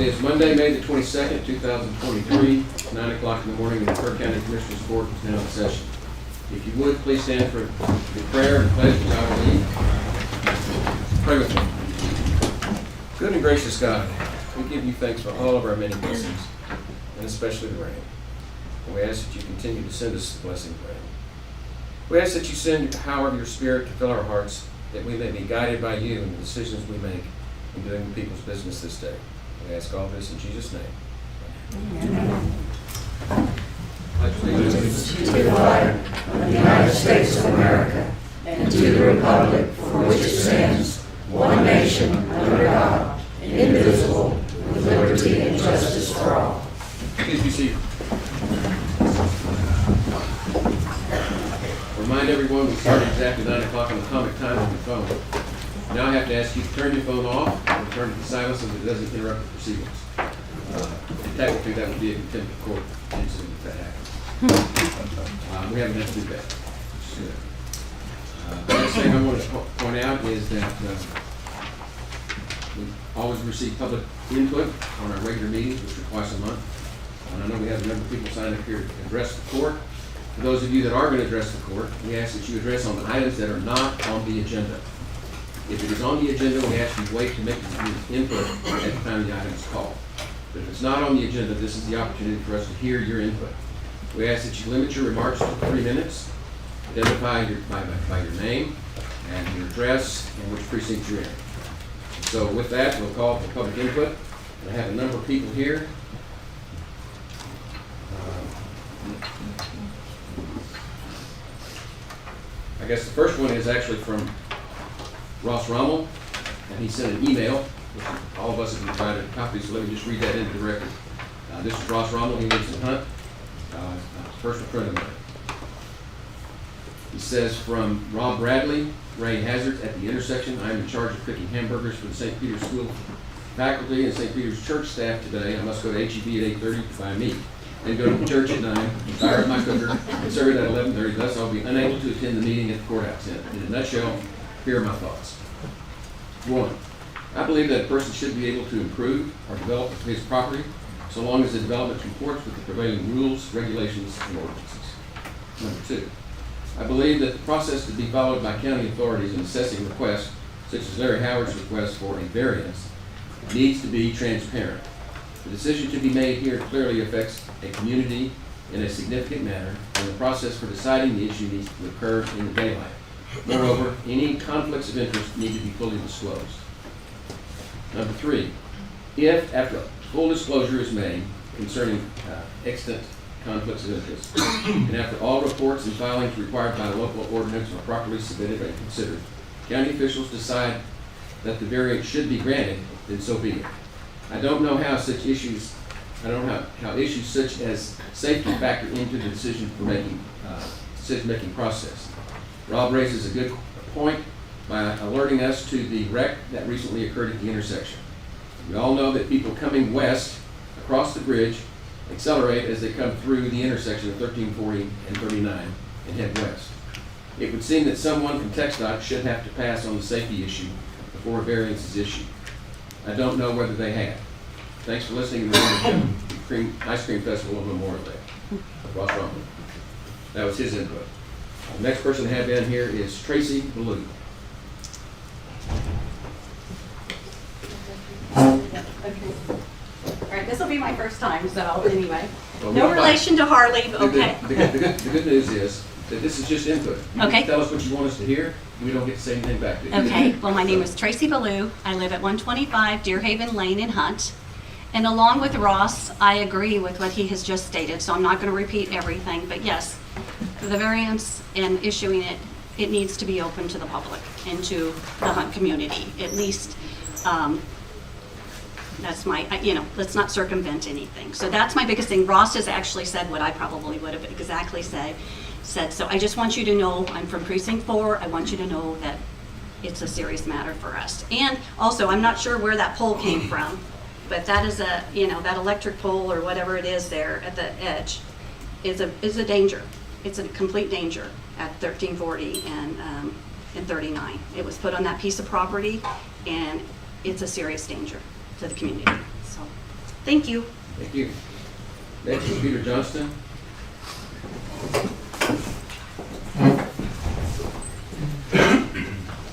is Monday, May the 22nd, 2023, 9 o'clock in the morning, and the Kerr County Commissioners Court is now in session. If you would, please stand for the prayer and pledge which I will lead. Pray with me. Good and gracious God, we give you thanks for all of our many blessings, and especially the rain. And we ask that you continue to send us the blessing of rain. We ask that you send the power of your Spirit to fill our hearts, that we may be guided by you in the decisions we make in doing the people's business this day. We ask all this in Jesus' name. Amen. Allegiance to the flag of the United States of America and to the republic for which it stands, one nation, under God, indivisible, with liberty and justice for all. Please be seated. Remind everyone we started exactly 9 o'clock on atomic time on your phone. Now I have to ask you to turn your phone off or turn it to silence so that it doesn't interrupt the proceedings. And technically, that would be a contempt of court incident if that happened. We haven't had to do that. The next thing I want to point out is that we always receive public input on our regular meetings, which are twice a month. And I know we have a number of people signed up here to address the court. For those of you that are going to address the court, we ask that you address on the items that are not on the agenda. If it is on the agenda, we ask you to wait to make your input at the time the item is called. But if it's not on the agenda, this is the opportunity for us to hear your input. We ask that you limit your remarks to 3 minutes, identify by your name and your address and which precinct you're in. So with that, we'll call for public input. And I have a number of people here. I guess the first one is actually from Ross Rommel, and he sent an email, which all of us have been provided copies, so let me just read that into the record. This is Ross Rommel. He lives in Hunt, a personal friend of mine. He says, from Rob Bradley, Ray Hazard, at the intersection, I am in charge of cooking hamburgers for the St. Peter's School faculty and St. Peter's church staff today. I must go to HEB at 8:30 to buy meat, and go to the church at 9, fire up my cooker, and serve it at 11:30. Thus, I'll be unable to attend the meeting at the courthouse. In a nutshell, here are my thoughts. 1, I believe that a person should be able to improve or develop his property so long as the development comports with the prevailing rules, regulations, and ordinances. Number 2, I believe that the process to be followed by county authorities in assessing requests, such as Larry Howard's request for a variance, needs to be transparent. The decision to be made here clearly affects a community in a significant manner, and the process for deciding the issue needs to occur in the daylight. Moreover, any conflicts of interest need to be fully disclosed. Number 3, if after full disclosure is made concerning extant conflicts of interest, and after all reports and filings required by the local ordinance are properly submitted and considered, county officials decide that the variance should be granted, then so be it. I don't know how issues such as safety factor into the decision-making process. Rob raises a good point by alerting us to the wreck that recently occurred at the intersection. We all know that people coming west across the bridge accelerate as they come through the intersection of 1340 and 39 and head west. It would seem that someone from TxDOT should have to pass on the safety issue before a variance is issued. I don't know whether they have. Thanks for listening to the Ice Cream Festival on Memorial Day. Ross Rommel. That was his input. The next person I have in here is Tracy Ballou. Okay. All right, this will be my first time, so anyway. Well, No relation to Harley, but okay. The good news is that this is just input. You Okay. can tell us what you want us to hear. We don't get to say anything back to you. Okay, well, my name is Tracy Ballou. I live at 125 Deerhaven Lane in Hunt. And along with Ross, I agree with what he has just stated, so I'm not going to repeat everything. But yes, the variance and issuing it, it needs to be open to the public and to the Hunt community. At least, that's my, let's not circumvent anything. So that's my biggest thing. Ross has actually said what I probably would have exactly said. So I just want you to know, I'm from Precinct 4. I want you to know that it's a serious matter for us. And also, I'm not sure where that pole came from, but that is a, that electric pole or whatever it is there at the edge is a danger. It's a complete danger at 1340 and 39. It was put on that piece of property, and it's a serious danger to the community. So Thank you. Thank you. Next is Peter Johnston.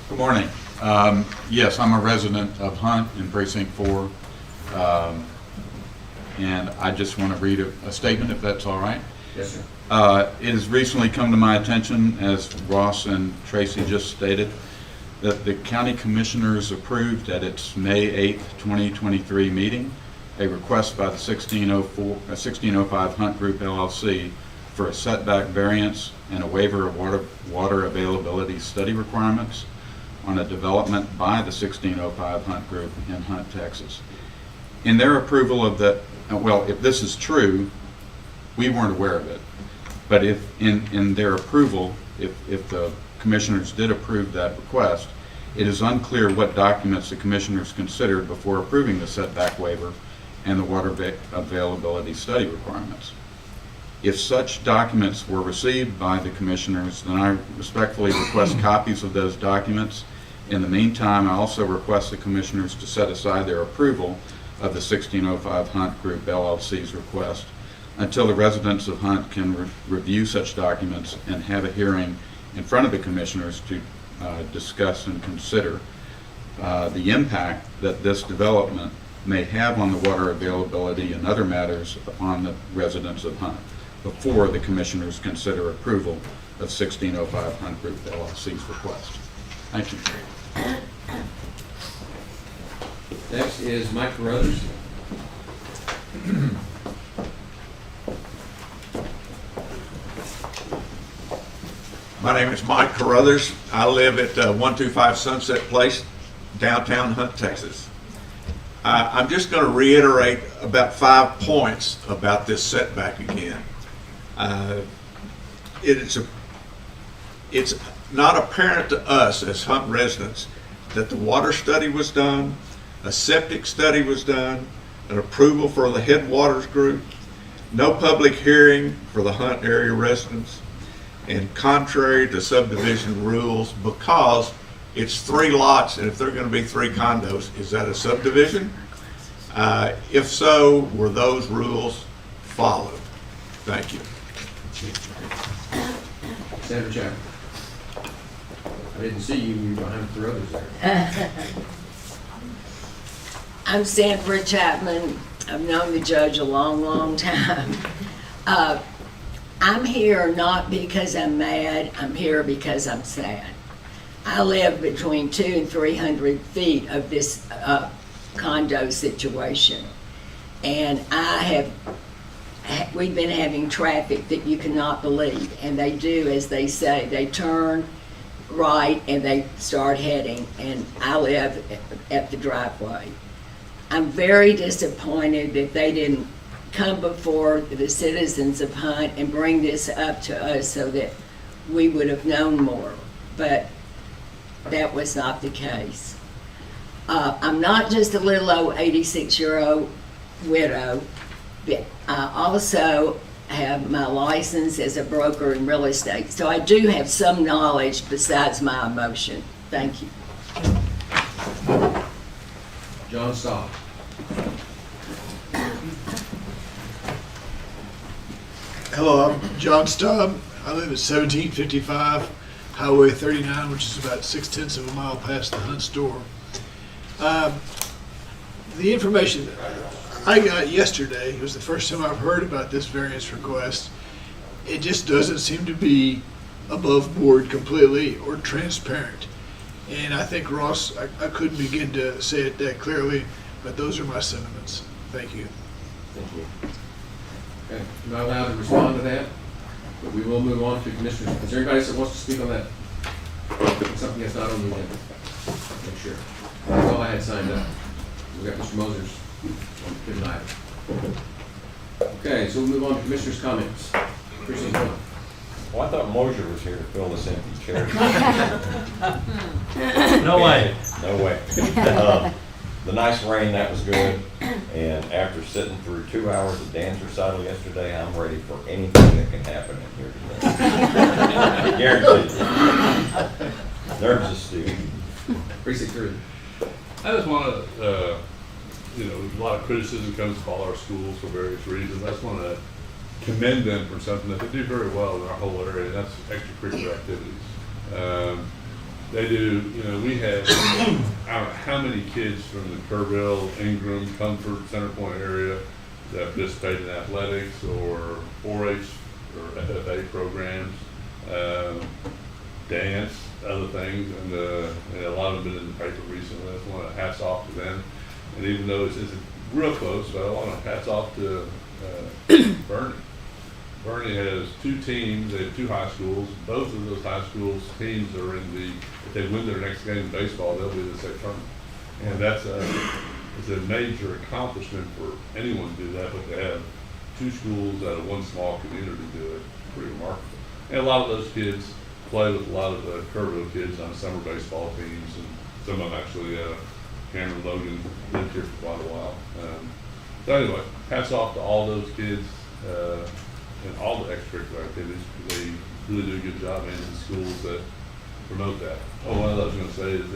Good morning. Yes, I'm a resident of Hunt in Precinct 4. And I just want to read a statement, if that's all right. Yes, sir. It has recently come to my attention, as Ross and Tracy just stated, that the county commissioners approved at its May 8th, 2023 meeting a request by the 1605 Hunt Group LLC for a setback variance and a waiver of water availability study requirements on a development by the 1605 Hunt Group in Hunt, Texas. In their approval of the, well, if this is true, we weren't aware of it. But if in their approval, if the commissioners did approve that request, it is unclear what documents the commissioners considered before approving the setback waiver and the water availability study requirements. If such documents were received by the commissioners, then I respectfully request copies of those documents. In the meantime, I also request the commissioners to set aside their approval of the 1605 Hunt Group LLC's request until the residents of Hunt can review such documents and have a hearing in front of the commissioners to discuss and consider the impact that this development may have on the water availability and other matters upon the residents of Hunt before the commissioners consider approval of 1605 Hunt Group LLC's request. Thank you. Next is Mike Carruthers. My name is Mike Carruthers. I live at 125 Sunset Place, downtown Hunt, Texas. I'm just going to reiterate about 5 points about this setback again. It's not apparent to us as Hunt residents that the water study was done, a septic study was done, an approval for the Headwaters Group, no public hearing for the Hunt area residents, and contrary to subdivision rules, because it's 3 lots, and if they're going to be 3 condos, is that a subdivision? If so, were those rules followed? Thank you. Senator Chapman. I didn't see you behind Carruthers there. I'm Sandra Chapman. I've known the judge a long, long time. I'm here not because I'm mad, I'm here because I'm sad. I live between 200 and 300 feet of this condo situation. And we've been having traffic that you cannot believe. And they do, as they say, they turn right and they start heading. And I live at the driveway. I'm very disappointed that they didn't come before the citizens of Hunt and bring this up to us so that we would have known more, but that was not the case. I'm not just a little old 86-year-old widow, but I also have my license as a broker in real estate, so I do have some knowledge besides my emotion. Thank you. John Staub. Hello, I'm John Stubb. I live at 1755 Highway 39, which is about 6/10 of a mile past the Hunt store. The information that I got yesterday, it was the first time I've heard about this variance request. It just doesn't seem to be above board completely or transparent. And I think, Ross, I couldn't begin to say it that clearly, but those are my sentiments. Thank you. Thank you. Okay, I'm not allowed to respond to that, but we will move on to commissioners. Is there anybody else that wants to speak on that? Something that's not on the agenda? Make sure. That's all I had signed up. We got Mr. Mosers on the given item. Okay, so we'll move on to commissioners' comments. Precinct 1. Well, I thought Mosier was here to fill this empty chair. No way. No way. The nice rain, that was good. And after sitting through 2 hours of dance recital yesterday, I'm ready for anything that can happen in here today. Guaranteed. Nerves are stupid. Precinct 3. I just want to you know, a lot of criticism comes to all our schools for various reasons. I just want to commend them for something that they do very well in our whole area, and that's extracurricular activities. They do, you know, we have, I don't know how many kids from the Kerrville, Ingram, Comfort, Center Point area that participate in athletics or 4-H or FFA programs, dance, other things, and a lot of them been in the paper recently. I just want to hats off to them. And even though it's real close, but I want to hats off to Bernie. Bernie has 2 teams. They have 2 high schools. Both of those high schools teams are in the, if they win their next game in baseball, they'll be in the state tournament. And that's it's a major accomplishment for anyone to do that, but to have 2 schools out of one small community do it, pretty remarkable. And a lot of those kids play with a lot of the Kerrville kids on summer baseball teams, and some of them actually, Cameron Logan lived here for quite a while. So anyway, hats off to all those kids and all the extracurricular activities. They really do a good job in the schools that promote that. Oh, one of those I was going to say is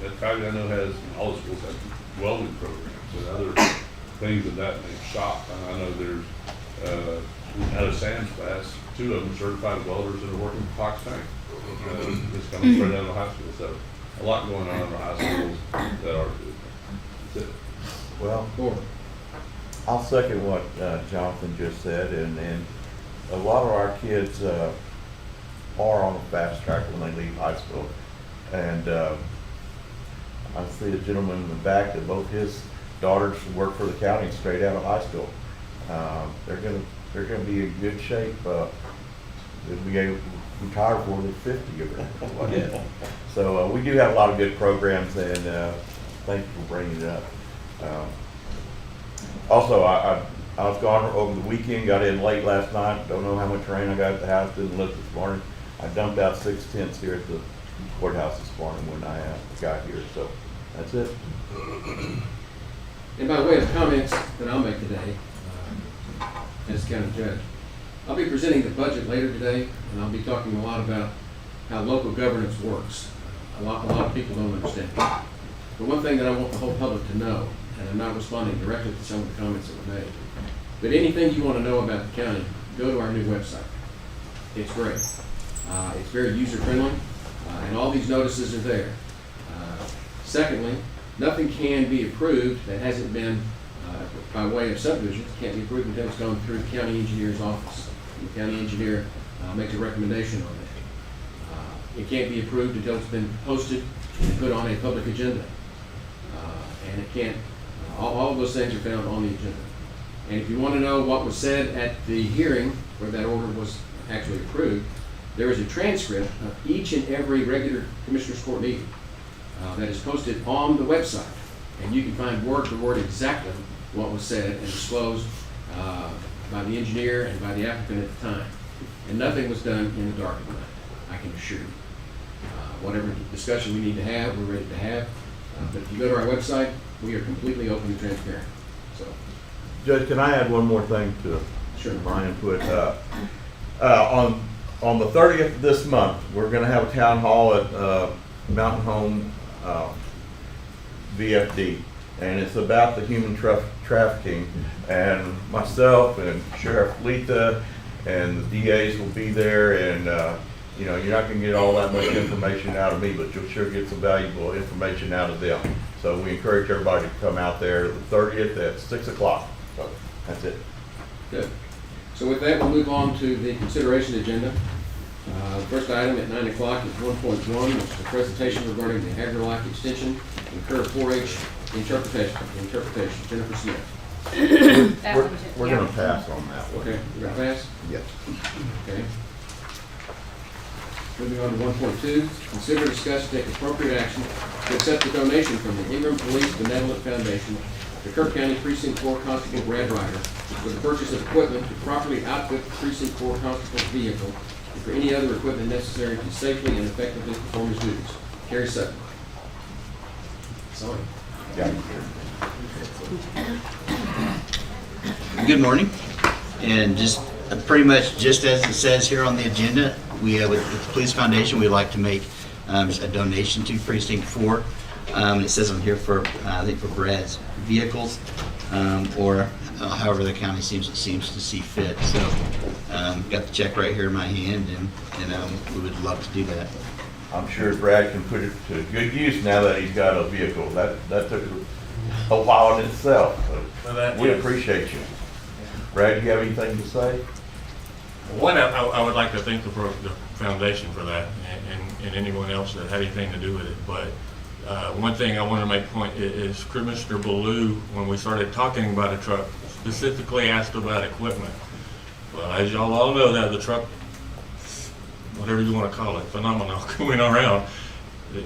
the County I know has, all the schools have welding programs and other things of that nature. Shop. I know there's out of Sam's class, 2 of them certified welders that are working for Fox Tank. Just coming straight out of high school. So a lot going on in our high schools that are good. That's it. Well, Gordon. I'll second what Jonathan just said, and a lot of our kids are on the fast track when they leave high school. And I see a gentleman in the back that both his daughters work for the county straight out of high school. They're gonna be in good shape. They'll be able to retire before they're 50 or whatever. So we do have a lot of good programs, and thank you for bringing it up. Also, I was gone over the weekend, got in late last night, don't know how much rain I got at the house, didn't look this morning. I dumped out 6 tents here at the courthouse this morning when I got here, so that's it. And by way of comments that I'll make today, as county judge, I'll be presenting the budget later today, and I'll be talking a lot about how local governance works. A lot of people don't understand. But one thing that I want the whole public to know, and I'm not responding directly to some of the comments that were made, but anything you want to know about the county, go to our new website. It's great. It's very user-friendly, and all these notices are there. Secondly, nothing can be approved that hasn't been, by way of subdivision, can't be approved until it's gone through the county engineer's office. And the county engineer makes a recommendation on that. It can't be approved until it's been posted and put on a public agenda. And it can't, all of those things are found on the agenda. And if you want to know what was said at the hearing where that order was actually approved, there is a transcript of each and every regular Commissioners Court meeting that is posted on the website. And you can find word for word exactly what was said and disclosed by the engineer and by the applicant at the time. And nothing was done in the dark of the night, I can assure you. Whatever discussion we need to have, we're ready to have. But if you go to our website, we are completely open and transparent. So, Judge, can I add one more thing to sure. my input? On the 30th of this month, we're going to have a town hall at Mountain Home VFD, and it's about the human trafficking. And myself and Sheriff Letha and the DAs will be there, and you know, you're not going to get all that much information out of me, but you'll sure get some valuable information out of them. So we encourage everybody to come out there the 30th at 6 o'clock. So that's it. Good. So with that, we'll move on to the consideration agenda. The first item at 9 o'clock is 1.1, which is a presentation regarding the AgriLife extension and Kerr 4-H interpretation. Jennifer Smith. We're going to pass on that one. Okay, we're going to pass? Yes. Okay. Moving on to 1.2, consider, discuss, take appropriate action to accept a donation from the Ingram Police Benevolent Foundation to Kerr County Precinct 4 Constable Brad Ryder for the purchase of equipment to properly outfit the Precinct 4 Constable's vehicle and for any other equipment necessary to safely and effectively perform his duties. Carrie Sutton. Sorry. Yeah. Good morning, and just pretty much just as it says here on the agenda, we with the Police Foundation, we'd like to make a donation to Precinct 4. It says on here for, I think for Brad's vehicles, or however the county seems to see fit. So, got the check right here in my hand, and we would love to do that. I'm sure Brad can put it to good use now that he's got a vehicle. That took a while in itself, but we appreciate you. Brad, do you have anything to say? One, I would like to thank the foundation for that, and anyone else that had anything to do with it. But one thing I want to make point is Mr. Ballou, when we started talking about a truck, specifically asked about equipment. Well, as y'all all know, that the truck, whatever you want to call it, phenomenal going around.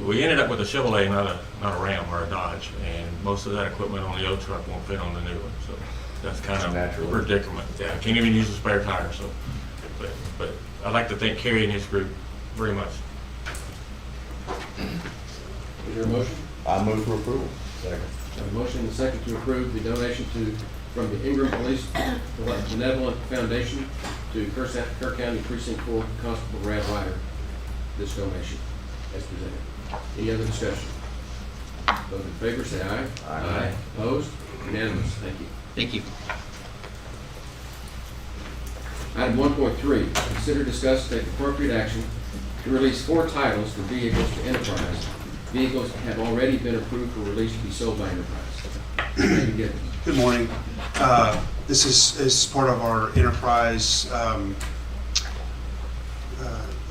We ended up with a Chevrolet, not a Ram or a Dodge, and most of that equipment on the old truck won't fit on the new one. So that's kind of a predicament. Yeah, I can't even use a spare tire. So, but I'd like to thank Kerry and his group very much. Is there a motion? I move for approval. Second. Have a motion and a second to approve the donation from the Ingram Police Benevolent Foundation to Kerr County Precinct 4 Constable Brad Ryder. This donation as presented. Any other discussion? Those in favor say aye. Aye. Opposed? Unanimous. Thank you. Thank you. Item 1.3, consider, discuss, take appropriate action to release 4 titles for vehicles to Enterprise. Vehicles have already been approved for release to be sold by Enterprise. Good morning. This is part of our Enterprise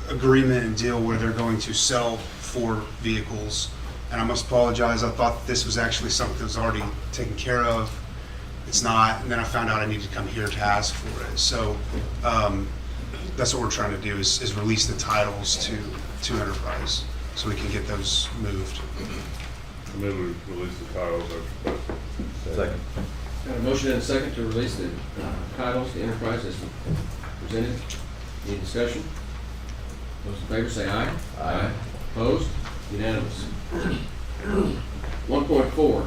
agreement and deal where they're going to sell 4 vehicles. And I must apologize, I thought that this was actually something that was already taken care of. It's not, and then I found out I needed to come here to ask for it. So that's what we're trying to do is release the titles to Enterprise so we can get those moved. Maybe we release the titles. Second. Got a motion and a second to release the titles to Enterprise as presented. Any discussion? Those in favor say aye. Aye. Opposed? Unanimous. 1.4,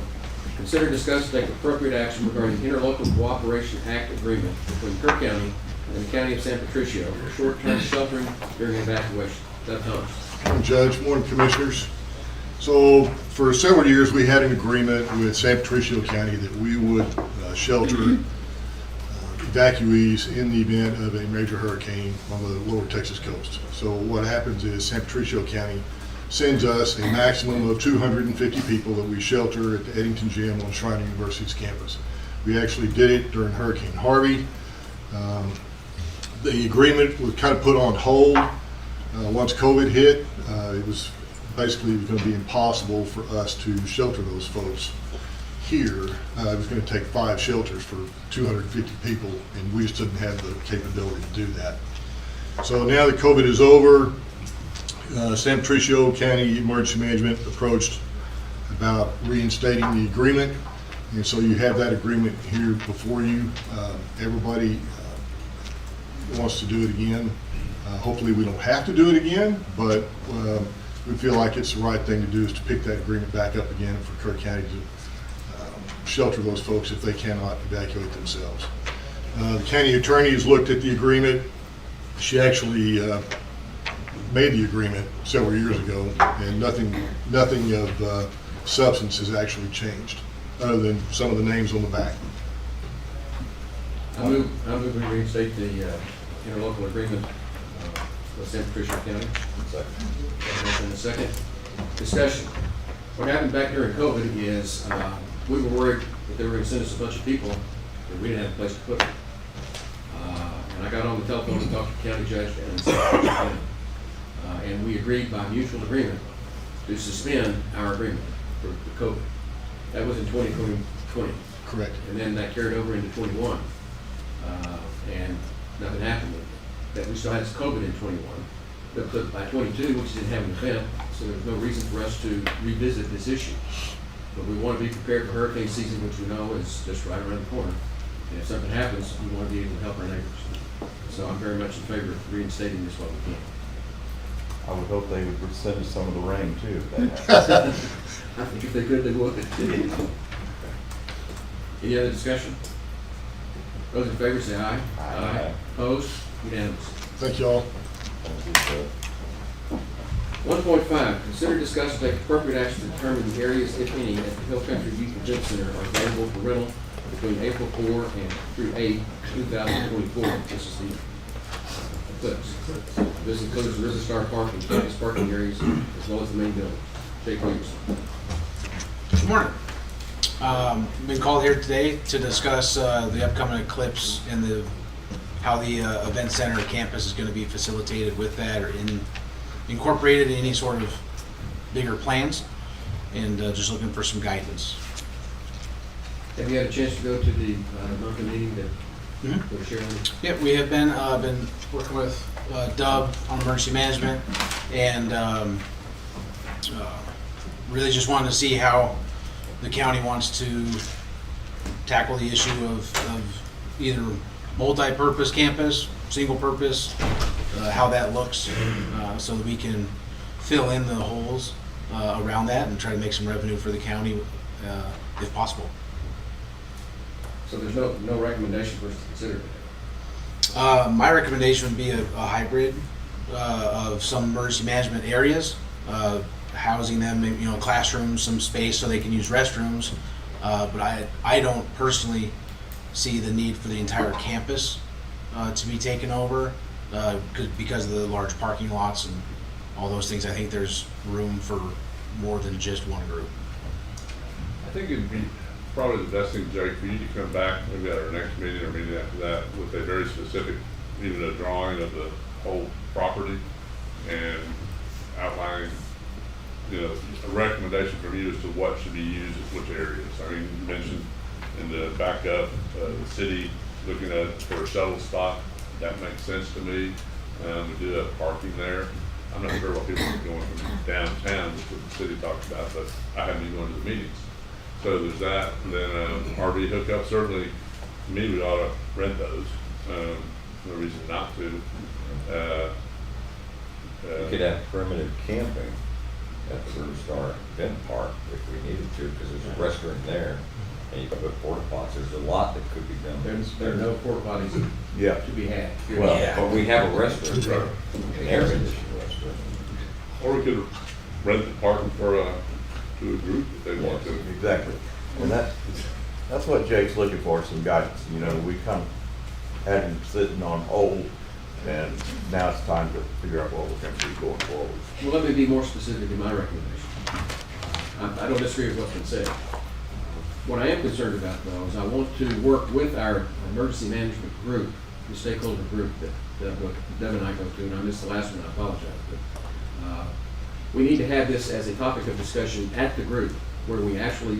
consider, discuss, take appropriate action regarding Interlocal Cooperation Act agreement between Kerr County and the County of San Patricio for short-term sheltering during evacuation. Doug Thomas. Morning, Judge. Morning, Commissioners. So for several years, we had an agreement with San Patricio County that we would shelter evacuees in the event of a major hurricane on the lower Texas coast. So what happens is San Patricio County sends us a maximum of 250 people that we shelter at the Eddington Gym on Shrine University's campus. We actually did it during Hurricane Harvey. The agreement was kind of put on hold once COVID hit. It was basically going to be impossible for us to shelter those folks here. It was going to take 5 shelters for 250 people, and we just didn't have the capability to do that. So now that COVID is over, San Patricio County Emergency Management approached about reinstating the agreement, and so you have that agreement here before you. Everybody wants to do it again. Hopefully we don't have to do it again, but we feel like it's the right thing to do is to pick that agreement back up again for Kerr County to shelter those folks if they cannot evacuate themselves. The county attorney has looked at the agreement. She actually made the agreement several years ago, and nothing of substance has actually changed, other than some of the names on the back. I move we reinstate the interlocal agreement with San Patricio County. Second. Motion and a second. Discussion. What happened back during COVID is we were worried that they were going to send us a bunch of people that we didn't have a place to put them. And I got on the telephone and talked to the county judge and San Patricio County. And we agreed by mutual agreement to suspend our agreement for COVID. That was in 2020. Correct. And then that carried over into 21. And nothing happened with it. That we still had COVID in 21. But by 22, we just didn't have an event, so there's no reason for us to revisit this issue. But we want to be prepared for hurricane season, which we know is just right around the corner. And if something happens, we want to be able to help our neighbors. So I'm very much in favor of reinstating this while we can. I would hope they would send us some of the rain too. I think if they could, they would. Any other discussion? Those in favor say aye. Aye. Opposed? Unanimous. Thank you all. 1.5, consider, discuss, and take appropriate action to determine the areas, if any, at the Hill Country Youth Event Center are available for rental between April 4 and through 8, 2024. This is the eclipse. This includes the Risen Star Park and campus parking areas, as well as the main building. Jake Williamson. Good morning. Been called here today to discuss the upcoming eclipse and how the event center campus is going to be facilitated with that, or incorporated in any sort of bigger plans, and just looking for some guidance. Have you had a chance to go to the monthly meeting that we're sharing? Yep, we have been working with Dub on emergency management, and really just wanted to see how the county wants to tackle the issue of either multi-purpose campus, single purpose, how that looks, so that we can fill in the holes around that and try to make some revenue for the county if possible. So there's no recommendation for us to consider today? My recommendation would be a hybrid of some emergency management areas, housing them in classrooms, some space so they can use restrooms. But I don't personally see the need for the entire campus to be taken over because of the large parking lots and all those things. I think there's room for more than just one group. I think it'd be probably the best thing, Jake, for you to come back maybe at our next meeting or meeting after that with a very specific, even a drawing of the whole property and outlining, a recommendation from you as to what should be used at which areas. I mean, you mentioned in the backup, the city looking at for a shuttle spot. That makes sense to me. We do have parking there. I'm not sure what people are going from downtown, which is what the city talked about, but I haven't even gone to the meetings. So there's that. And then RV hookup, certainly, to me, we ought to rent those. No reason not to. You could have primitive camping at the Risen Star Event Park if we needed to, because there's a restaurant there, and you could put porta potties. There's a lot that could be done. There are no porta potties to be had. Well, but we have a restaurant there, an air conditioned restaurant. Or we could rent the parking to a group if they want to. Exactly. And that's what Jake's looking for, some guidance. We kind of had him sitting on hold, and now it's time to figure out what we're going to do going forward. Well, let me be more specific in my recommendation. I don't disagree with what's been said. What I am concerned about, though, is I want to work with our emergency management group, the stakeholder group that Deb and I go to, and I missed the last one, I apologize. But we need to have this as a topic of discussion at the group, where we actually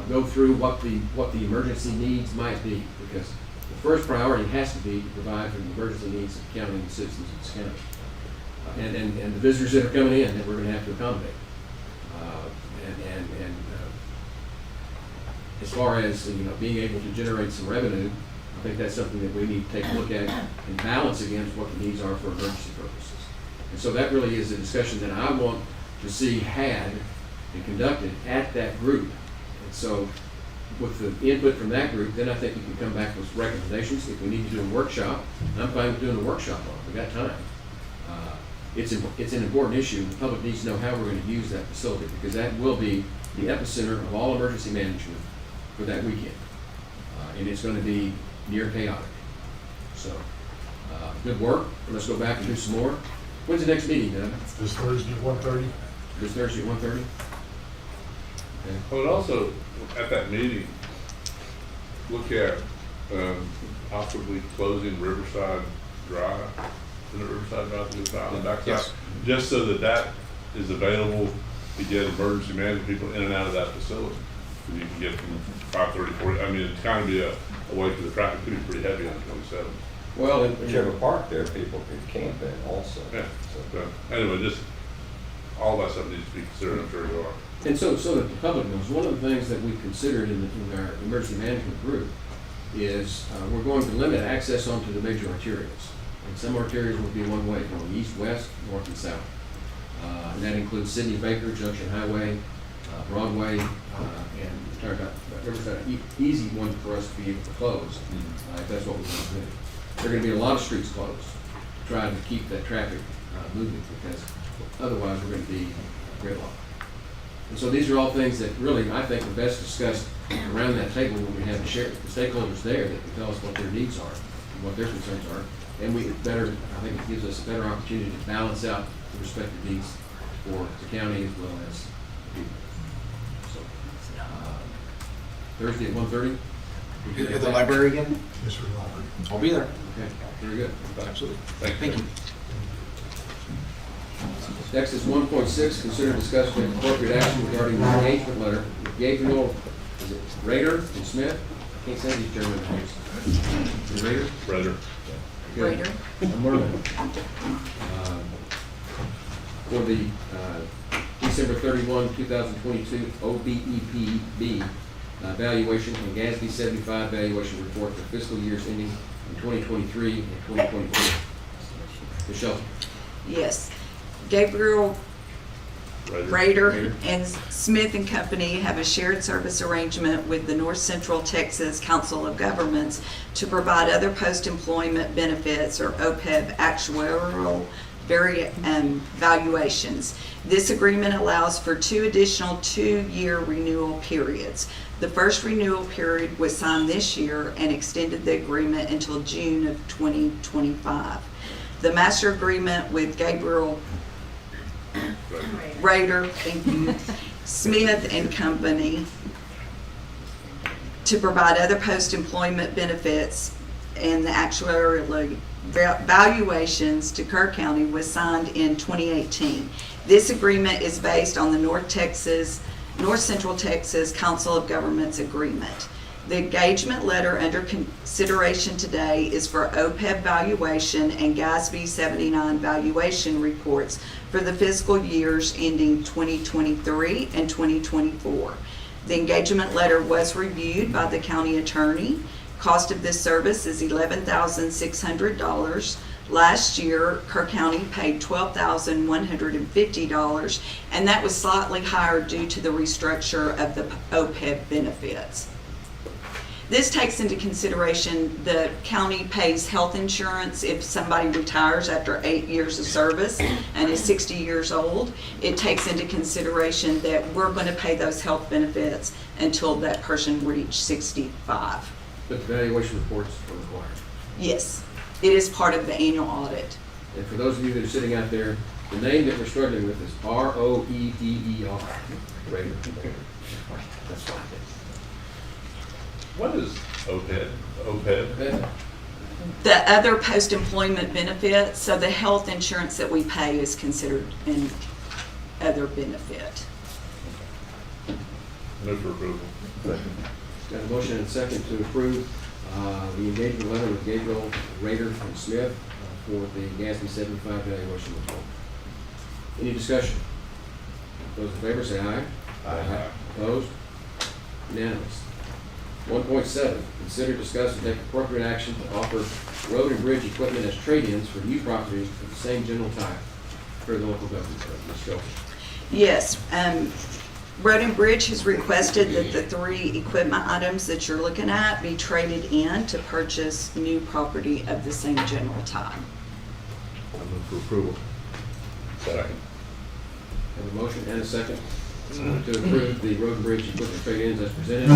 go through what the emergency needs might be, because the first priority has to be to provide for the emergency needs of the county and the citizens of this county. And the visitors that are coming in that we're going to have to accommodate. As far as being able to generate some revenue, I think that's something that we need to take a look at and balance against what the needs are for emergency purposes. And so that really is a discussion that I want to see had and conducted at that group. And so with the input from that group, then I think we can come back with recommendations. If we need to do a workshop, I'm fine with doing a workshop on it. We've got time. It's an important issue. The public needs to know how we're going to use that facility, because that will be the epicenter of all emergency management for that weekend. And it's going to be near chaotic. So, good work. Let's go back and do some more. When's the next meeting, Doug? This Thursday at 1:30. This Thursday at 1:30? Okay. I would also, at that meeting, look at possibly closing Riverside Drive. Isn't it Riverside Drive, on the backside? Yes. Just so that is available to get emergency management people in and out of that facility. So you can get from 5:30, 40. I mean, it's kind of be a way for the traffic to be pretty heavy on 27. Well, But you have a park there, people can camp in also. Yeah. So, anyway, just all that stuff needs to be considered. I'm sure you are. and so that the public knows, one of the things that we've considered in our emergency management group is we're going to limit access onto the major arterials. And some arterials will be one way, going east, west, north, and south. And that includes Sidney Baker, Junction Highway, Broadway, and Riverside, an easy one for us to be able to close, if that's what we want to do. There are going to be a lot of streets closed to try to keep that traffic moving, because Otherwise, we're going to be gridlocked. And so these are all things that really, I think, are best discussed around that table when we have the stakeholders there that can tell us what their needs are, and what their concerns are. And I think it gives us a better opportunity to balance out the respective needs for the county as well as the people. So, Thursday at 1:30? At the library again? Yes, sir, library. I'll be there. Okay, very good. Absolutely. Thank you. Next is 1.6, consider discuss with appropriate action regarding the engagement letter with Gabriel, is it Rader and Smith? I can't say these German names. Is it Rader? Brother. Good. Rader. And Merlin. For the December 31, 2022 OBEPB valuation and GASB 75 valuation report for fiscal years ending in 2023 and 2024. Michelle. Yes. Gabriel Rader and Smith and Company have a shared service arrangement with the North Central Texas Council of Governments to provide other post-employment benefits, or OPEB, actuarial valuations. This agreement allows for 2 additional 2-year renewal periods. The first renewal period was signed this year and extended the agreement until June of 2025. The master agreement with Gabriel Rader, thank you, Smith and Company to provide other post-employment benefits and the actuarial valuations to Kerr County was signed in 2018. This agreement is based on the North Central Texas Council of Governments agreement. The engagement letter under consideration today is for OPEB valuation and GASB 79 valuation reports for the fiscal years ending 2023 and 2024. The engagement letter was reviewed by the county attorney. Cost of this service is $11,600. Last year, Kerr County paid $12,150, and that was slightly higher due to the restructure of the OPEB benefits. This takes into consideration the county pays health insurance if somebody retires after 8 years of service and is 60 years old. It takes into consideration that we're going to pay those health benefits until that person reaches 65. But the valuation reports are required. Yes, it is part of the annual audit. And for those of you that are sitting out there, the name that we're struggling with is Roeder. Rader. That's fine. What is OPEB? OPEB? The other post-employment benefits, so the health insurance that we pay is considered an other benefit. Move for approval. Got a motion and a second to approve the engagement letter with Gabriel Rader and Smith for the GASB 75 valuation report. Any discussion? Those in favor say aye. Aye. Opposed? Unanimous. 1.7, consider, discuss, and take appropriate action to offer road and bridge equipment as trade-ins for new properties of the same general type for the local government. Ms. Shelby. Yes, Road and Bridge has requested that the 3 equipment items that you're looking at be traded in to purchase new property of the same general type. I move for approval. Second. Have a motion and a second to approve the road and bridge equipment trade-ins as presented.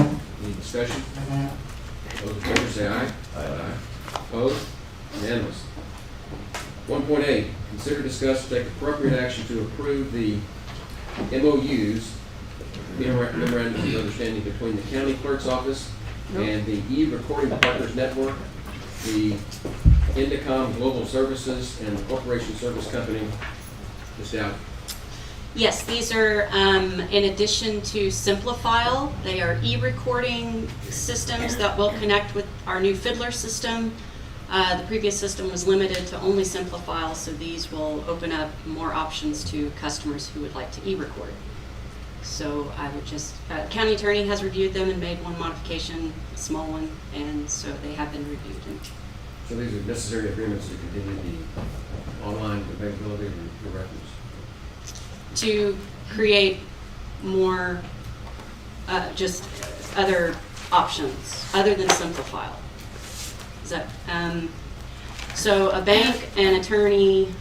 Any discussion? Those in favor say aye. Aye. Opposed? Unanimous. 1.8, consider, discuss, and take appropriate action to approve the MOUs, memorandum of understanding between the county clerk's office and the e-recording partners network, the Indicom Global Services, and the Corporation Service Company. Ms. Dowd. Yes, these are in addition to Simplifile. They are e-recording systems that will connect with our new Fiddler system. The previous system was limited to only Simplifile, so these will open up more options to customers who would like to e-record. So I would just, county attorney has reviewed them and made one modification, a small one, and so they have been reviewed. So these are necessary agreements to continue the online availability of your records. To create more, just other options, other than Simplifile. Is that, so a bank, an attorney,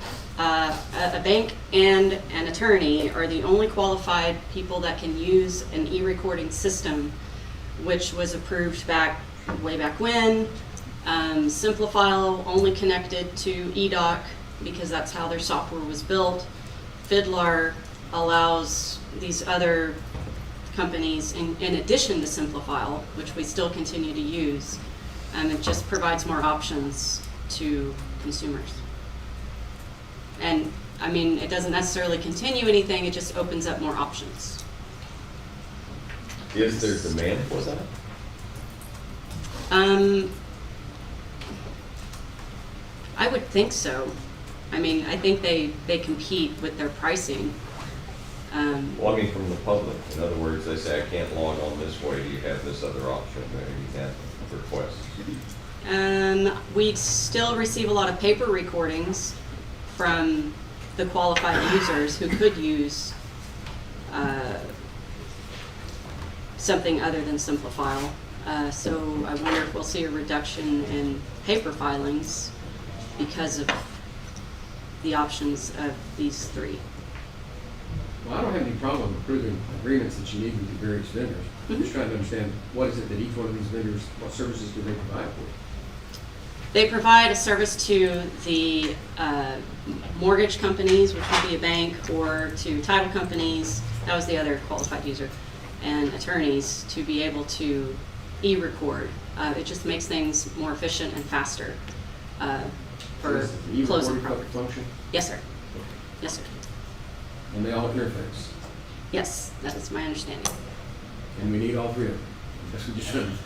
a bank and an attorney are the only qualified people that can use an e-recording system, which was approved way back when. Simplifile only connected to eDoc because that's how their software was built. Fiddler allows these other companies, in addition to Simplifile, which we still continue to use, it just provides more options to consumers. And I mean, it doesn't necessarily continue anything, it just opens up more options. Is there demand for that? I would think so. I mean, I think they compete with their pricing. Well, I mean, from the public. In other words, they say, I can't log on this way. Do you have this other option? Maybe you have requests. We still receive a lot of paper recordings from the qualified users who could use something other than Simplifile. So I wonder if we'll see a reduction in paper filings because of the options of these three. Well, I don't have any problem approving agreements that you need with the various vendors. I'm just trying to understand, what is it that each one of these vendors, what services do they provide for? They provide a service to the mortgage companies, which would be a bank, or to title companies, that was the other qualified user, and attorneys to be able to e-record. It just makes things more efficient and faster for Is the closing e-recording properties. function? Yes, sir. Yes, sir. And they all interface? Yes, that is my understanding. And we need all three of them? That's what you're saying?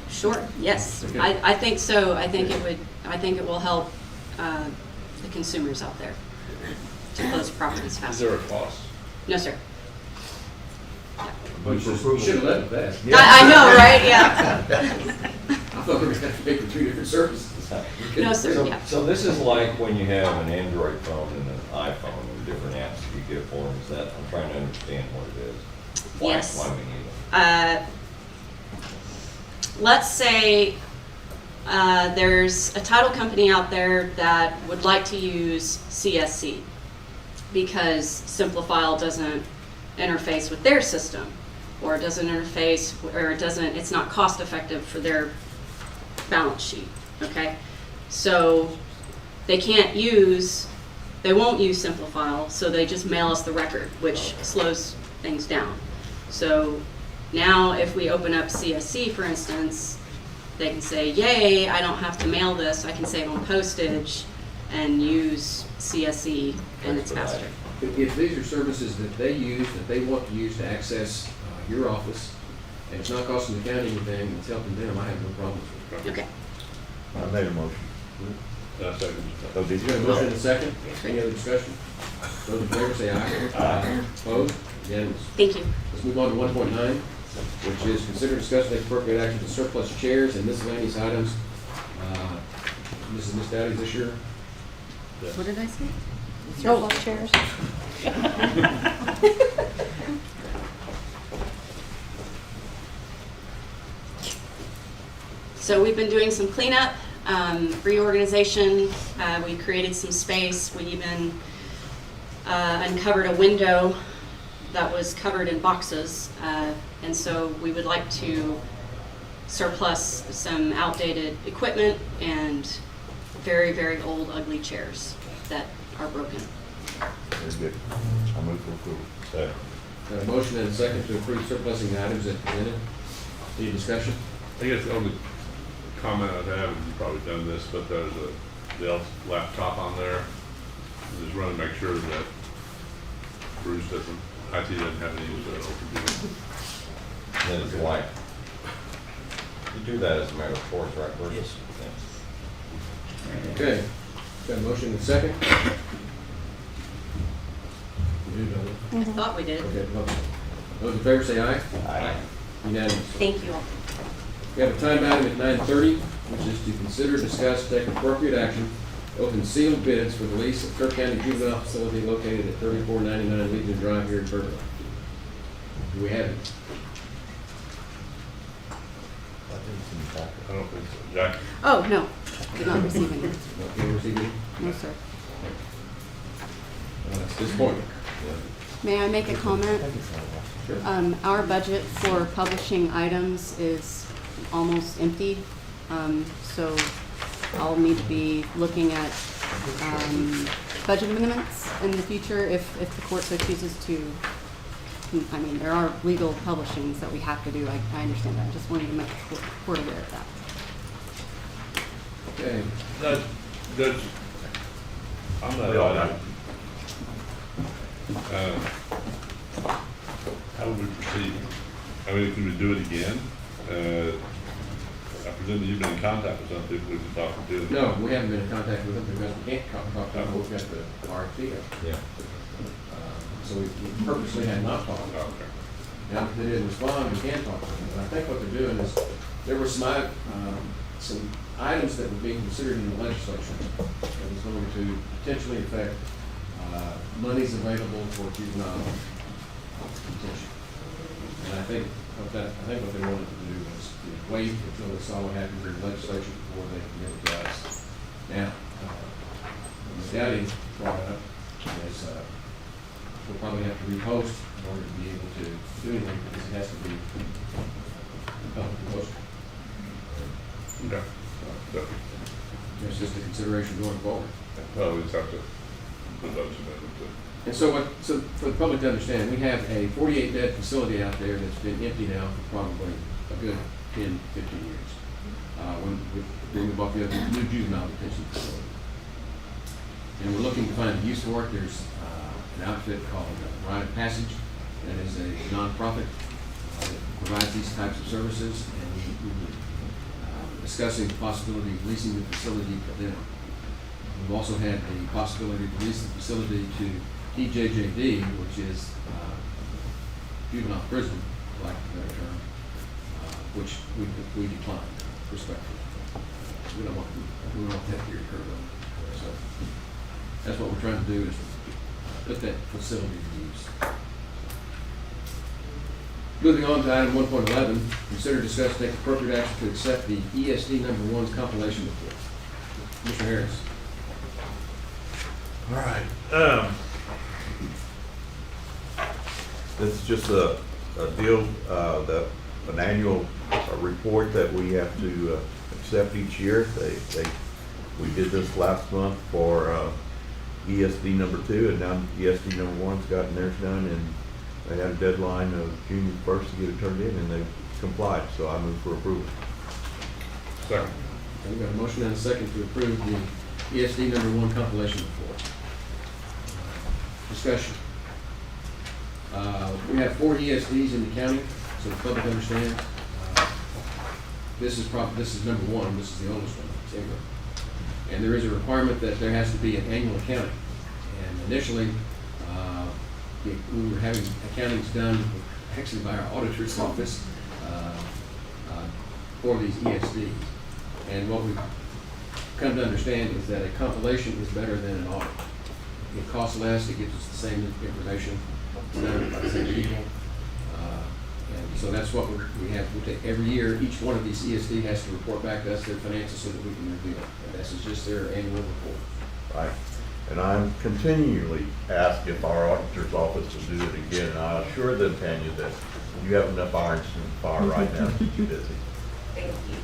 Sure, yes. Okay. I think so. I think it will help the consumers out there to close properties Is faster. there a cost? No, sir. Well, you should have led with that. I know, right? Yeah. I thought we were going to pay for 3 different services. No, sir, yeah. So this is like when you have an Android phone and an iPhone and different apps you get for them. Is that, I'm trying to understand what it is. Yes. Why we need them. Let's say there's a title company out there that would like to use CSC because Simplifile doesn't interface with their system, or it doesn't interface, or it's not cost effective for their balance sheet, okay? So they won't use Simplifile, so they just mail us the record, which slows things down. So now if we open up CSC, for instance, they can say, yay, I don't have to mail this, I can save on postage and use CSC, and it's faster. If these are services that they use, that they want to use to access your office, and it's not costing the county anything, it's helping them, I have no problems with it. Okay. I made a motion. Second. Oh, did You got a motion and a second? Any other discussion? Those in favor say aye. Aye. Opposed? Unanimous. Thank you. Let's move on to 1.9, which is consider discuss and take appropriate action to surplus chairs and miscellaneous items. This is Ms. Dowdy's this year. What did I say? Surplus chairs. So we've been doing some cleanup, reorganization. We created some space. We even uncovered a window that was covered in boxes. And so we would like to surplus some outdated equipment and very, very old, ugly chairs that are broken. Very good. I move for approval. So, Got a motion and a second to approve surplusing the items that presented. Any discussion? I guess the only comment I'd have, and you've probably done this, but there's a Dell laptop on there. Just run and make sure that Bruce doesn't, IT doesn't have any use of it old computer. and then it's white. You do that as a matter of course, right, Bruce? Yes. Okay. Got a motion and a second? You do, don't you? I thought we did. Okay, well, those in favor say aye. Aye. Unanimous. Thank you all. We have a time item at 9:30, which is to consider, discuss, take appropriate action, open sealed bids for the lease of Kerr County Juvenile Facility located at 3499 Legion Drive here in Burbank. Do we have it? I don't think so. Jack? Oh, no, did not receive any. Okay, receive it? No, sir. It's disappointing. May I make a comment? Sure. Our budget for publishing items is almost empty, so I'll need to be looking at budget amendments in the future if the court so chooses to. I mean, there are legal publishings that we have to do. I understand that. Just wanted to make the court aware of that. Okay. Judge, I'm not auditor. How would we proceed? I mean, can we do it again? I presume that you've been in contact with some people we've been talking to. No, we haven't been in contact with them because we can't talk to them. We've got the RFP up. Yeah. So we purposely had not talked about it. Now, if they didn't respond, we can talk to them. And I think what they're doing is, there were some items that were being considered in the legislature that was going to potentially affect monies available for juvenile detention. And I think what they wanted to do was to wait until they saw what happened in the legislature before they could give it to us. Now, Ms. Dowdy brought it up as we'll probably have to repost in order to be able to do anything because it has to be publicly posted. Okay. So, It's just a consideration going forward. well, we just have to put those amendments in. And so for the public to understand, we have a 48-bed facility out there that's been empty now for probably a good 10, 15 years. When we bought the other new juvenile detention facility. And we're looking to find a use for it. There's an outfit called Rite of Passage that is a nonprofit that provides these types of services, and we were discussing the possibility of leasing the facility to them. We've also had the possibility to lease the facility to TJJD, which is juvenile prison, for lack of a better term, which we declined respectfully. We don't want that to occur though. So that's what we're trying to do is put that facility to use. Moving on to item 1.11, consider, discuss, take appropriate action to accept the ESD number 1's compilation report. Mr. Harris. All right. This is just a deal, an annual report that we have to accept each year. We did this last month for ESD number 2, and now ESD number 1's gotten theirs done, and they had a deadline of June 1st to get it turned in, and they complied. So I move for approval. Second. We've got a motion and a second to approve the ESD number 1 compilation report. Discussion. We have 4 ESDs in the county, so the public understands. This is number 1. This is the oldest one. It's Ingram. And there is a requirement that there has to be an annual accounting. And initially, we were having accountings done actually by our auditor's office for these ESDs. And what we've come to understand is that a compilation is better than an audit. It costs less, it gives us the same information, it's done by the same people. And so that's what we have. We take every year, each one of these ESD has to report back to us their finances so that we can review it. And this is just their annual report. Right. And I'm continually asked if our auditor's office will do it again, and I assure them, Tanya, that you have enough irons in the fire right now to keep you busy. Thank you.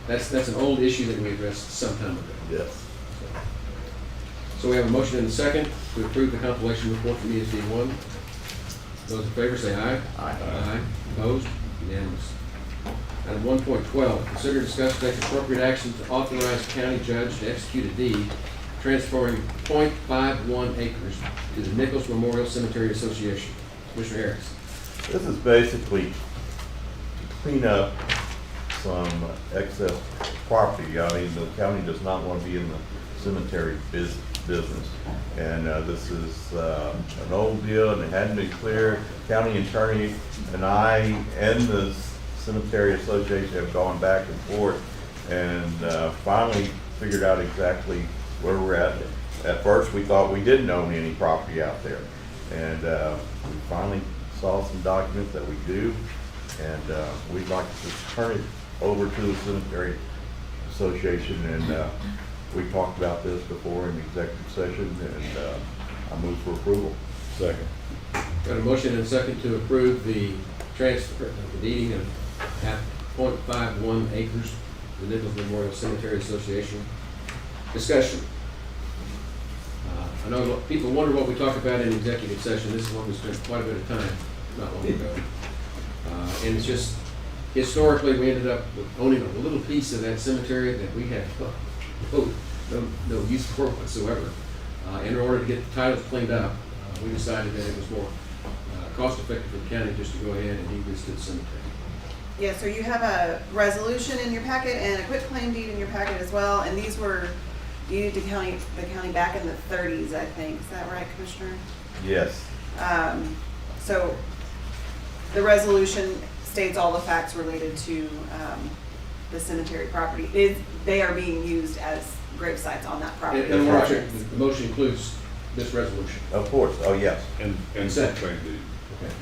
That's an old issue that we addressed some time ago. Yes. So we have a motion and a second to approve the compilation report from ESD 1. Those in favor say aye. Aye. Aye. Opposed? Unanimous. Item 1.12, consider, discuss, take appropriate action to authorize county judge to execute a deed transferring .51 acres to the Nichols Memorial Cemetery Association. Mr. Harris. This is basically to clean up some excess property. I mean, the county does not want to be in the cemetery business. And this is an old deal, and it hadn't been clear. County attorney and I and the Cemetery Association have gone back and forth, and finally figured out exactly where we're at. At first, we thought we didn't own any property out there, and we finally saw some documents that we do, and we'd like to just turn it over to the Cemetery Association and We talked about this before in the executive session, and I move for approval. Second. Got a motion and a second to approve the transfer of the deeding of half .51 acres to the Nichols Memorial Cemetery Association. Discussion. I know people wonder what we talk about in executive session. This is one we spent quite a bit of time not long ago. And it's just, historically, we ended up with owning a little piece of that cemetery that we had no use for whatsoever. In order to get the titles cleaned up, we decided that it was more cost effective for the county just to go ahead and deed this to the cemetery. Yeah, so you have a resolution in your packet and a quitclaim deed in your packet as well, and these were deeded to the county back in the 30s, I think. Is that right, Commissioner? Yes. So the resolution states all the facts related to the cemetery property. They are being used as grave sites on that property. And the motion includes this resolution. Of course, oh, yes. And Second. quitclaim deed. Okay,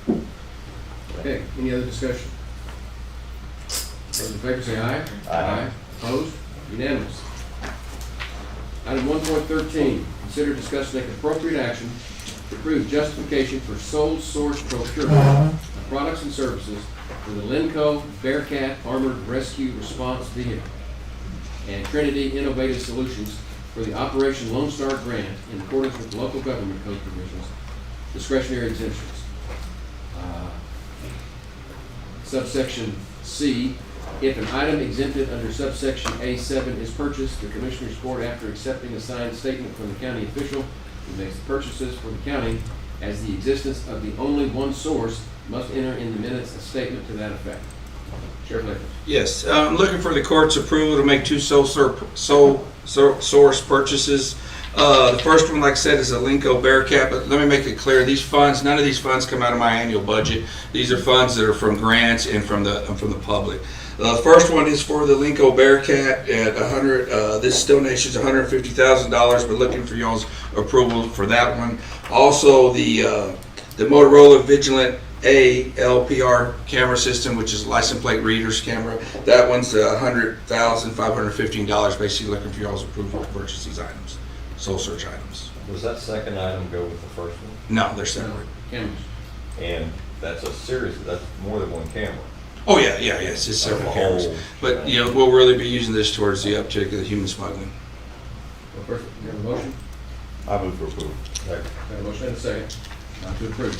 good. Okay, any other discussion? Those in favor say aye. Aye. Opposed? Unanimous. Item 1.13, consider, discuss, make appropriate action to approve justification for sole source procurement of products and services for the Lenco Bearcat Armored Rescue Response Vehicle and Trinity Innovative Solutions for the Operation Lone Star Grant in accordance with local government code provisions, discretionary exemptions. Subsection C, if an item exempted under subsection A7 is purchased, the Commissioners Court, after accepting a signed statement from the county official who makes the purchases for the county, as the existence of the only one source, must enter in the minutes a statement to that effect. Sheriff Latham. Yes, I'm looking for the court's approval to make two sole source purchases. The first one, like I said, is a Lenco Bearcat, but let me make it clear, these funds, none of these funds come out of my annual budget. These are funds that are from grants and from the public. The first one is for the Lenco Bearcat at this donation is $150,000. We're looking for y'all's approval for that one. Also, the Motorola Vigilant A LPR camera system, which is a license plate reader's camera. That one's $100,515. Basically, looking for y'all's approval to purchase these items, sole search items. Does that second item go with the first one? No, they're separate. Cameras. And that's more than one camera. Oh yeah, it's just several cameras. But we'll really be using this towards the uptick of the human smuggling. Well, first, you have a motion? I move for approval. Got a motion and a second to approve.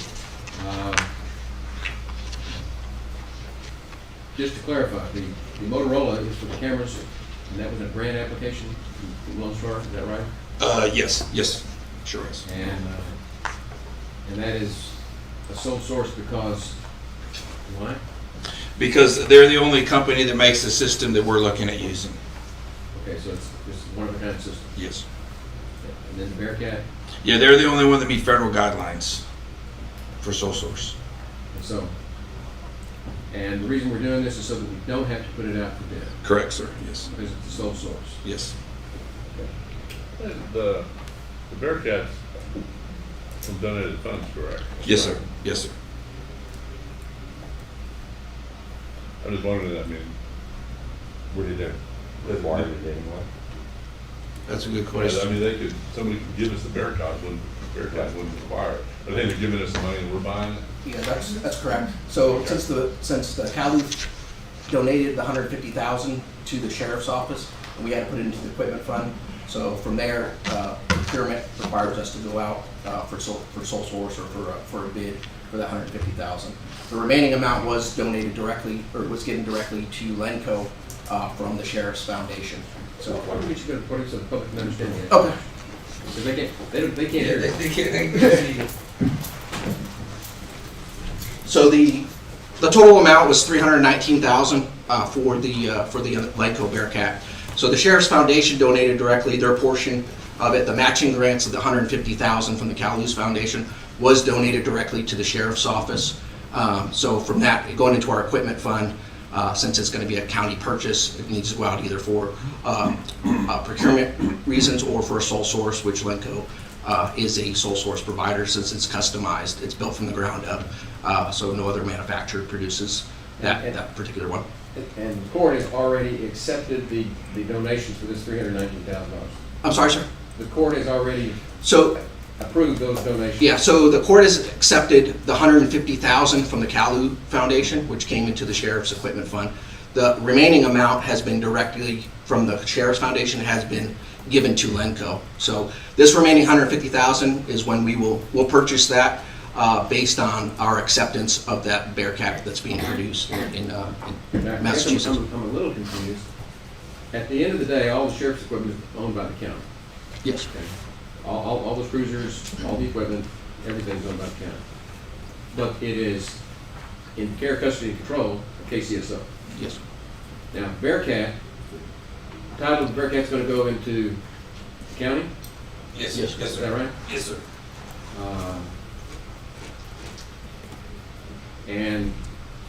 Just to clarify, the Motorola is for the cameras, and that was a grant application from Lone Star, is that right? Yes, sure is. And that is a sole source because, why? Because they're the only company that makes the system that we're looking at using. Okay, so it's one of a kind system. Yes. Okay. And then the Bearcat, Yeah, they're the only one that meet federal guidelines for sole source. and the reason we're doing this is so that we don't have to put it out for bid. Correct, sir. Yes. Because it's the sole source. Yes. Okay. And the Bearcats from donated funds, correct? Yes, sir. Yes, sir. I'm just wondering, Would it have required it anyway? That's a good yeah, question. somebody could give us the Bearcat wouldn't require it. But I think they're giving us the money and we're buying it. Yeah, that's correct. So since the Calhoun donated the $150,000 to the sheriff's office, and we had to put it into the equipment fund. So from there, procurement requires us to go out for sole source or for a bid for that $150,000. The remaining amount was donated directly, or was given directly to Lenco from the sheriff's foundation. So why don't we get you to put it so the public can understand it? okay. Because they can't hear it. They can't. So the total amount was $319,000 for the Lenco Bearcat. So the Sheriff's Foundation donated directly their portion of it. The matching grants of the $150,000 from the Cal-Luz Foundation was donated directly to the Sheriff's Office. So from that, going into our equipment fund, since it's going to be a county purchase, it needs to go out either for procurement reasons or for a sole source, which Lenco is a sole source provider since it's customized. It's built from the ground up, so no other manufacturer produces that particular one. And the court has already accepted the donations for this $319,000. I'm sorry, sir? The court has already So, approved those donations. yeah, so the court has accepted the $150,000 from the Calu Foundation, which came into the Sheriff's Equipment Fund. The remaining amount has been directly from the Sheriff's Foundation, has been given to Lenco. So this remaining $150,000 is when we'll purchase that based on our acceptance of that Bearcat that's being produced in Now, I guess Massachusetts. I'm a little confused. At the end of the day, all the sheriff's equipment is owned by the county. Yes. Okay? All those cruisers, all the equipment, everything's owned by the county. But it is in care, custody, and control of KCSO. Yes. Now, Bearcat, the title of the Bearcat's gonna go into the county? Yes, Is that right? Yes, sir. And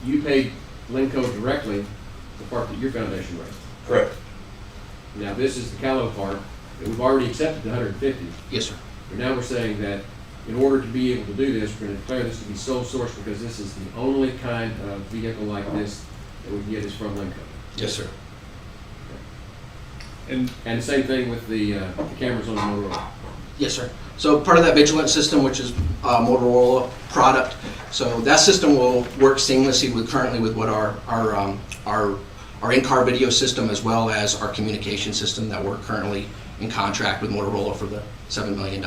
you paid Lenco directly the part that your foundation raised. Correct. Now, this is the Callow part, and we've already accepted the 150. Yes, sir. But now we're saying that in order to be able to do this, we're gonna declare this to be sole source because this is the only kind of vehicle like this that we can get is from Lenco. Yes, sir. And the same thing with the cameras on the Motorola. Yes, sir. So part of that Vigilant system, which is a Motorola product, so that system will work seamlessly currently with what our in-car video system, as well as our communication system that we're currently in contract with Motorola for the $7 million.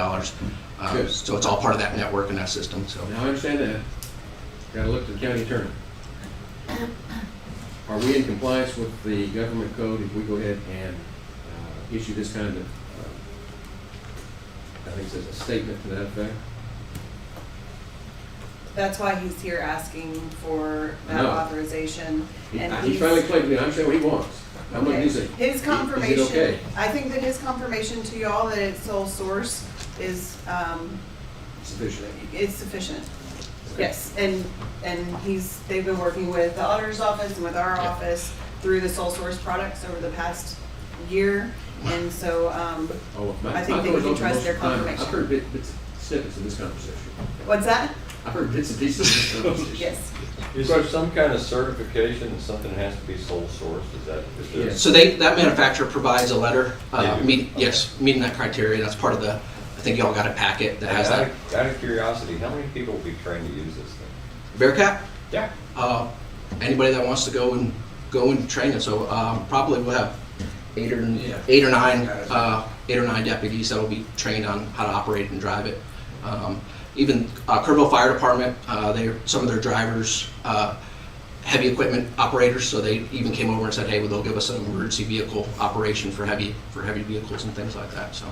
Good. So it's all part of that network and that system. So Now, I understand that. Got to look to the county attorney. Are we in compliance with the government code if we go ahead and issue this kind of, I think it says a statement to that effect? That's why he's here asking for that No. authorization. And He finally explained to me, I understand what he wants. I'm gonna Okay. use it. His confirmation, Is it okay? I think that his confirmation to y'all that it's sole source is, Sufficient. is sufficient. Yes, and they've been working with the auditor's office and with our office through the sole source products over the past year. And so, I think that you can trust their I've confirmation. heard bits, snippets of this conversation. What's that? I've heard bits and pieces of this conversation. Yes. Is there some kind of certification that something has to be sole source? Is there? So that manufacturer provides a letter, They do? meeting that criteria. That's part of the, I think y'all got a packet that has that. Out of curiosity, how many people will be trained to use this thing? Bearcat? Yeah. Anybody that wants to go and train it. So probably we'll have eight or nine deputies that will be trained on how to operate it and drive it. Even Kerrville Fire Department, some of their drivers, heavy equipment operators, so they even came over and said, hey, well, they'll give us an emergency vehicle operation for heavy vehicles and things like that. So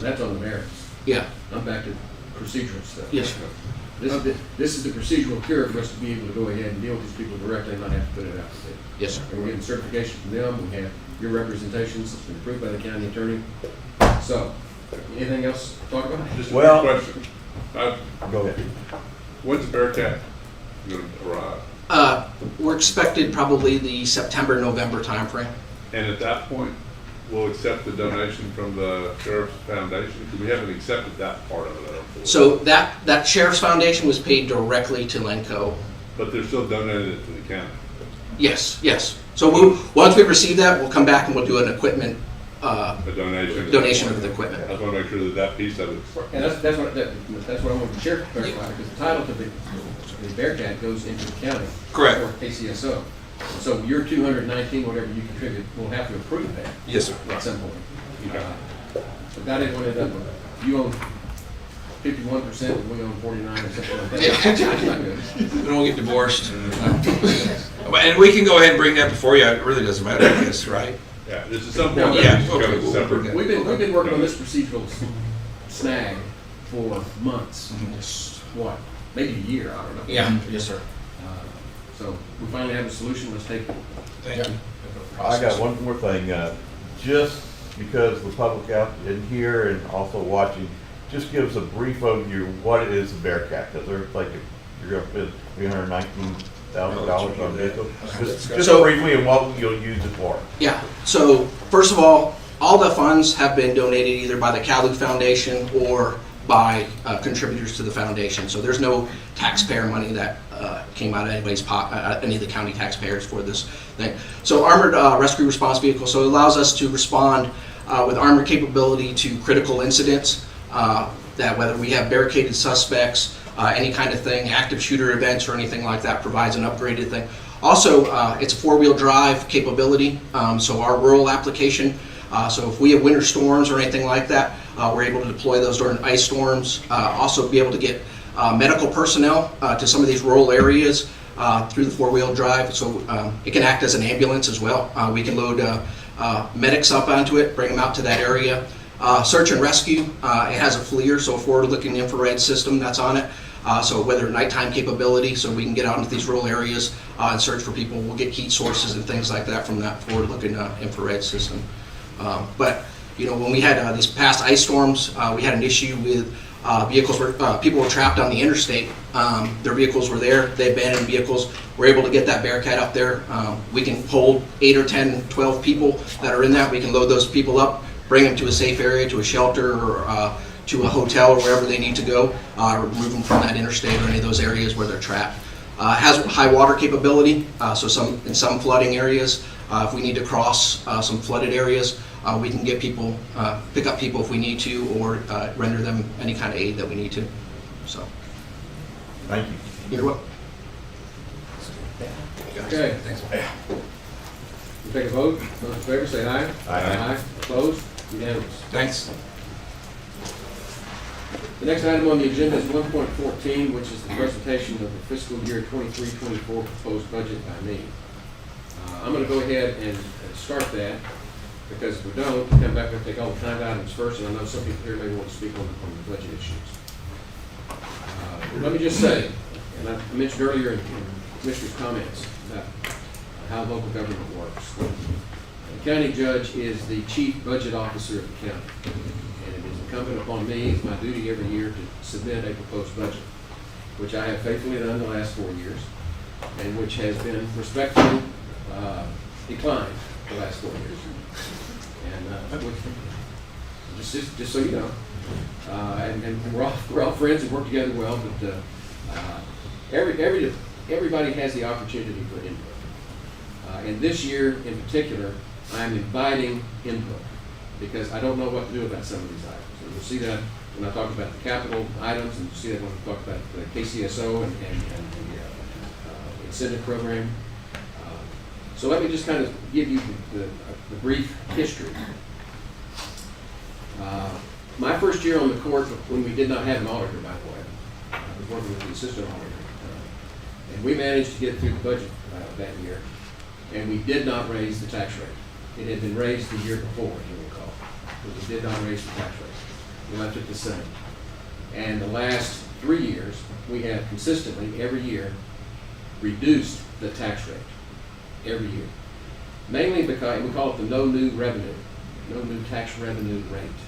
That's on the merits. yeah. I'm back to procedural stuff. Yes, sir. This is the procedural cure for us to be able to go ahead and deal with these people directly and not have to put it out to bid. Yes, sir. And we're getting certification from them, we have your representations, it's been approved by the county attorney. So, anything else to talk about? Just a Well- quick question. Go ahead. When's the Bearcat gonna arrive? We're expected probably the September-November timeframe. And at that point, we'll accept the donation from the Sheriff's Foundation? Because we haven't accepted that part of it, I don't believe. So that Sheriff's Foundation was paid directly to Lenco. But they're still donating it to the county? Yes, yes. So once we receive that, we'll come back and we'll do an equipment A donation? donation of the equipment. I just want to make sure that that piece of it. And that's what I want the sheriff to clarify, because the title to the Bearcat goes into the county. Correct. Or KCSO. So your 219, whatever you contribute, we'll have to approve that. Yes, sir. At some point. But that ain't what it does. You own 51% and we own 49 or something like that. Yeah. We don't get divorced. And we can go ahead and bring that before you. It really doesn't matter, I guess, right? Yeah, this is something Yeah, that okay, becomes separate. We've been working on this procedural snag for months. What? Maybe a year, I don't know. Yeah, yes, sir. So we finally have a solution, let's take it. Thank you. I got one more thing, just because the public out in here and also watching, just give us a brief overview of what it is a Bearcat, because they're like, you're gonna spend $319,000 on vehicle. Just So- briefly, and what you'll use it for. Yeah, so first of all the funds have been donated either by the Calu Foundation or by contributors to the foundation. So there's no taxpayer money that came out of anybody's any of the county taxpayers for this thing. So armored rescue response vehicle, so it allows us to respond with armored capability to critical incidents, that whether we have barricaded suspects, any kind of thing, active shooter events or anything like that, provides an upgraded thing. Also, it's a four-wheel drive capability, so our rural application, so if we have winter storms or anything like that, we're able to deploy those during ice storms. Also be able to get medical personnel to some of these rural areas through the four-wheel drive, so it can act as an ambulance as well. We can load medics up onto it, bring them out to that area. Search and rescue, it has a FLIR, so a forward-looking infrared system that's on it. So whether nighttime capability, so we can get out into these rural areas and search for people. We'll get heat sources and things like that from that forward-looking infrared system. But you know, when we had these past ice storms, we had an issue with vehicles where people were trapped on the interstate. Their vehicles were there, they abandoned vehicles. We're able to get that Bearcat up there. We can hold 8 or 10, 12 people that are in that. We can load those people up, bring them to a safe area, to a shelter, or to a hotel, or wherever they need to go, remove them from that interstate or any of those areas where they're trapped. Has high water capability, so in some flooding areas, if we need to cross some flooded areas, we can get people, pick up people if we need to, or render them any kind of aid that we need to. So, Thank you. you're welcome. Okay. Thanks. We'll take a vote. Those in favor say aye. Aye. Opposed? Unanimous. Thanks. The next item on the agenda is 1.14, which is the presentation of the fiscal year 23-24 proposed budget by me. I'm going to go ahead and start that, because if we don't, we'll come back and take all the time items first, and I know some people here may want to speak on the budget issues. Let me just say, and I mentioned earlier in Commissioner's comments about how local government works. The county judge is the chief budget officer of the county, and it is incumbent upon me, it's my duty every year to submit a proposed budget, which I have faithfully done the last 4 years, and which has been respectfully declined the last 4 years. And just so you know, and we're all friends and work together well, but everybody has the opportunity for input. And this year in particular, I'm inviting input, because I don't know what to do about some of these items. And you'll see that when I talk about the capital items, and you'll see that when we talk about the KCSO and the incentive program. So let me just kind of give you the brief history. My first year on the court, when we did not have an auditor, by the way, I was working with the assistant auditor, and we managed to get through the budget that year, and we did not raise the tax rate. It had been raised the year before, if you recall, but we did not raise the tax rate. We left it the same. And the last 3 years, we have consistently, every year, reduced the tax rate, every year. Mainly because, we call it the no new revenue, no new tax revenue rate.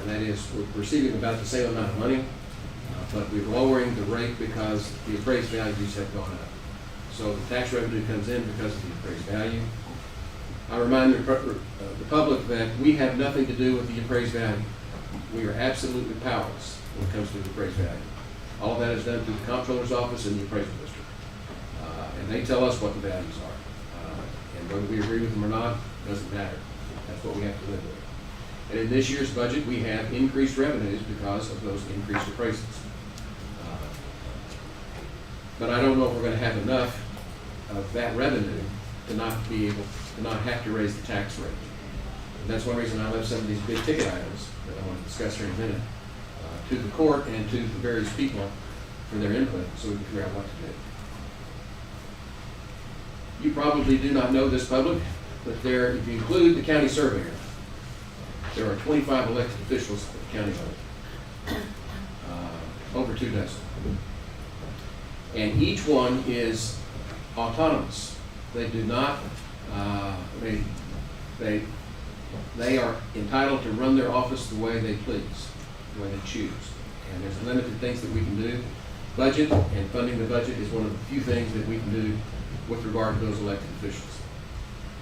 And that is, we're receiving about the same amount of money, but we're lowering the rate because the appraised values have gone up. So the tax revenue comes in because of the appraised value. I remind the public that we have nothing to do with the appraised value. We are absolutely powerless when it comes to the appraised value. All of that is done through the comptroller's office and the appraisal district. And they tell us what the values are. And whether we agree with them or not, doesn't matter. That's what we have to live with. And in this year's budget, we have increased revenues because of those increased appraisals. But I don't know if we're going to have enough of that revenue to not be able to not have to raise the tax rate. And that's one reason I left some of these big ticket items that I want to discuss here in a minute to the court and to the various people for their input, so we can figure out what to do. You probably do not know this, public, but if you include the county surveyor, there are 25 elected officials at the county level, over 2 dozen. And each one is autonomous. They do not, they are entitled to run their office the way they please, the way they choose. And there's limited things that we can do. Budget and funding the budget is one of the few things that we can do with regard to those elected officials.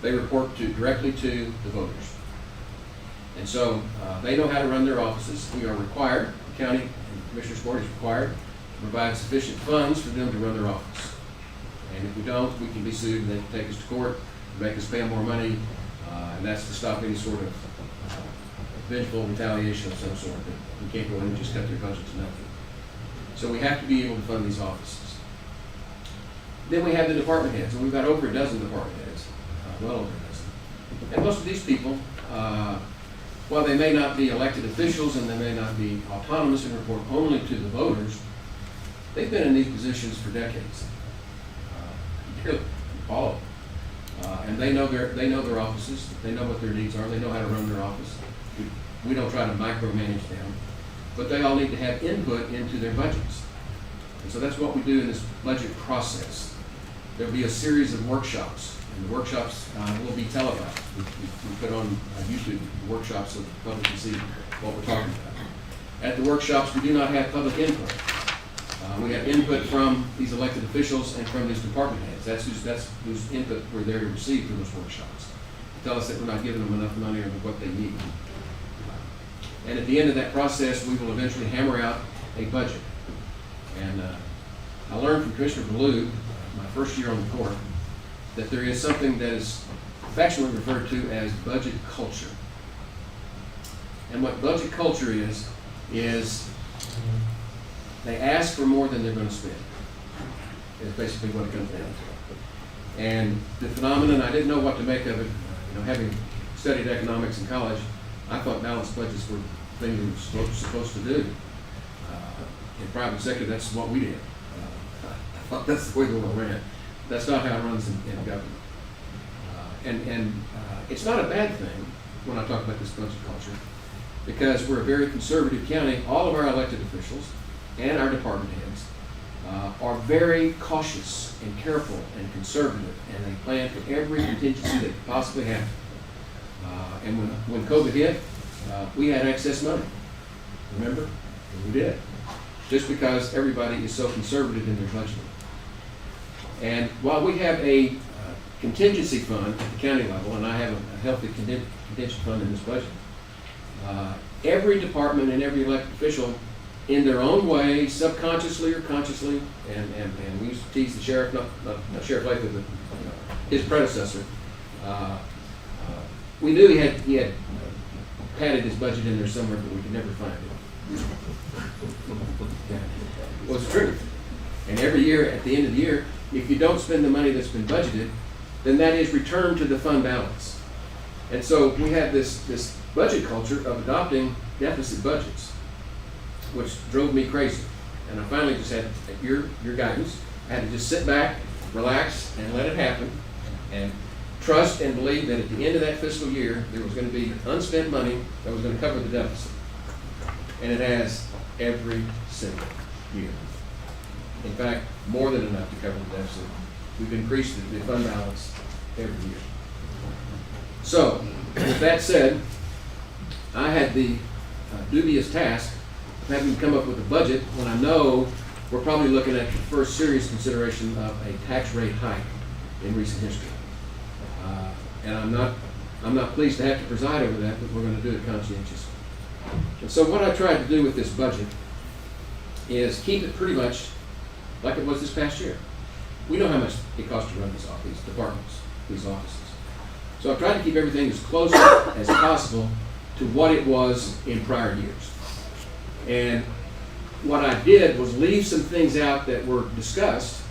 They report directly to the voters. And so they know how to run their offices. We are required, the county and Commissioners Court is required to provide sufficient funds for them to run their office. And if we don't, we can be sued and they can take us to court, make us pay more money, and that's to stop any sort of vengeful retaliation of some sort. That we can't go in and just cut their budget to nothing. So we have to be able to fund these offices. Then we have the department heads, and we've got over a dozen department heads, well over a dozen. And most of these people, while they may not be elected officials and they may not be autonomous and report only to the voters, they've been in these positions for decades. All of them. And they know their offices, they know what their needs are, they know how to run their office. We don't try to micromanage them, but they all need to have input into their budgets. And so that's what we do in this budget process. There'll be a series of workshops, and the workshops will be televised. We put on YouTube workshops so the public can see what we're talking about. At the workshops, we do not have public input. We have input from these elected officials and from these department heads. That's whose input we're there to receive from those workshops. Tell us that we're not giving them enough money or what they need. And at the end of that process, we will eventually hammer out a budget. And I learned from Commissioner Ballou, my first year on the court, that there is something that is affectionately referred to as budget culture. And what budget culture is they ask for more than they're going to spend. Is basically what it comes down to. And the phenomenon, I didn't know what to make of it. Having studied economics in college, I thought balanced budgets were things we were supposed to do. In private sector, that's what we did. I thought that's the way the world ran. That's not how it runs in government. And it's not a bad thing when I talk about this budget culture, because we're a very conservative county. All of our elected officials and our department heads are very cautious and careful and conservative, and they plan for every contingency that could possibly happen. And when COVID hit, we had excess money. Remember? We did. Just because everybody is so conservative in their budgeting. And while we have a contingency fund at the county level, and I have a healthy contingency fund in this budget, every department and every elected official, in their own way, subconsciously or consciously, and we used to tease the sheriff, not Sheriff Lathrop, but his predecessor. We knew he had padded his budget in there somewhere, but we could never find it. Well, it's the truth. And every year, at the end of the year, if you don't spend the money that's been budgeted, then that is returned to the fund balance. And so we have this budget culture of adopting deficit budgets, which drove me crazy. And I finally just had, at your guidance, I had to just sit back, relax, and let it happen, and trust and believe that at the end of that fiscal year, there was going to be unspent money that was going to cover the deficit. And it has every single year. In fact, more than enough to cover the deficit. We've increased the fund balance every year. So, with that said, I had the dubious task of having to come up with a budget when I know we're probably looking at the first serious consideration of a tax rate hike in recent history. And I'm not pleased to have to preside over that, but we're going to do it conscientiously. And so what I tried to do with this budget is keep it pretty much like it was this past year. We know how much it costs to run these departments, these offices. So I've tried to keep everything as close as possible to what it was in prior years. And what I did was leave some things out that were discussed,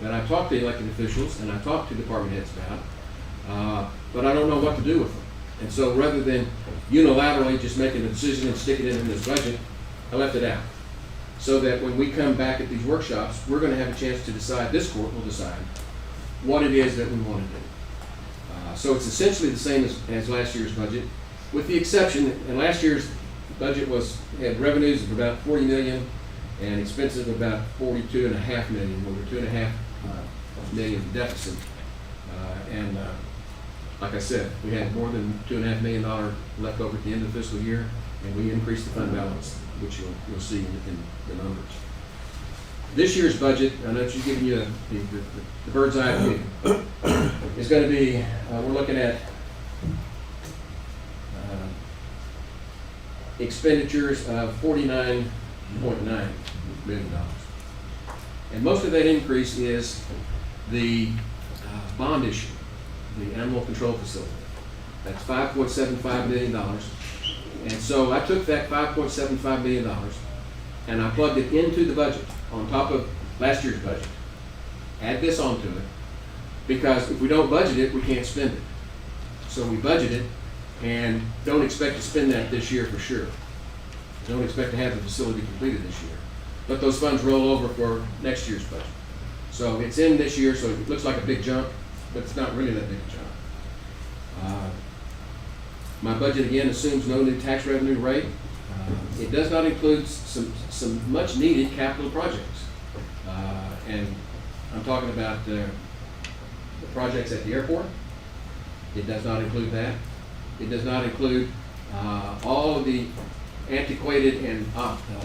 that I talked to elected officials and I talked to department heads about, but I don't know what to do with them. And so rather than unilaterally just making a decision and sticking it in this budget, I left it out. So that when we come back at these workshops, we're going to have a chance to decide, this court will decide, what it is that we want to do. So it's essentially the same as last year's budget, with the exception that last year's budget had revenues of about $40 million and expenses of about $42.5 million. We were $2.5 million deficit. Like I said, we had more than $2.5 million left over at the end of the fiscal year, and we increased the fund balance, which you'll see in the numbers. This year's budget, I know she's giving you the bird's eye view, is going to be, we're looking at expenditures of $49.9 million. And most of that increase is the bond issue, the animal control facility. That's $5.75 million. And so I took that $5.75 million and I plugged it into the budget on top of last year's budget. Add this onto it, because if we don't budget it, we can't spend it. So we budget it and don't expect to spend that this year for sure. Don't expect to have the facility completed this year. But those funds roll over for next year's budget. So it's in this year, so it looks like a big jump, but it's not really that big a jump. My budget again assumes no new tax revenue rate. It does not include some much needed capital projects. And I'm talking about the projects at the airport. It does not include that. It does not include all of the antiquated and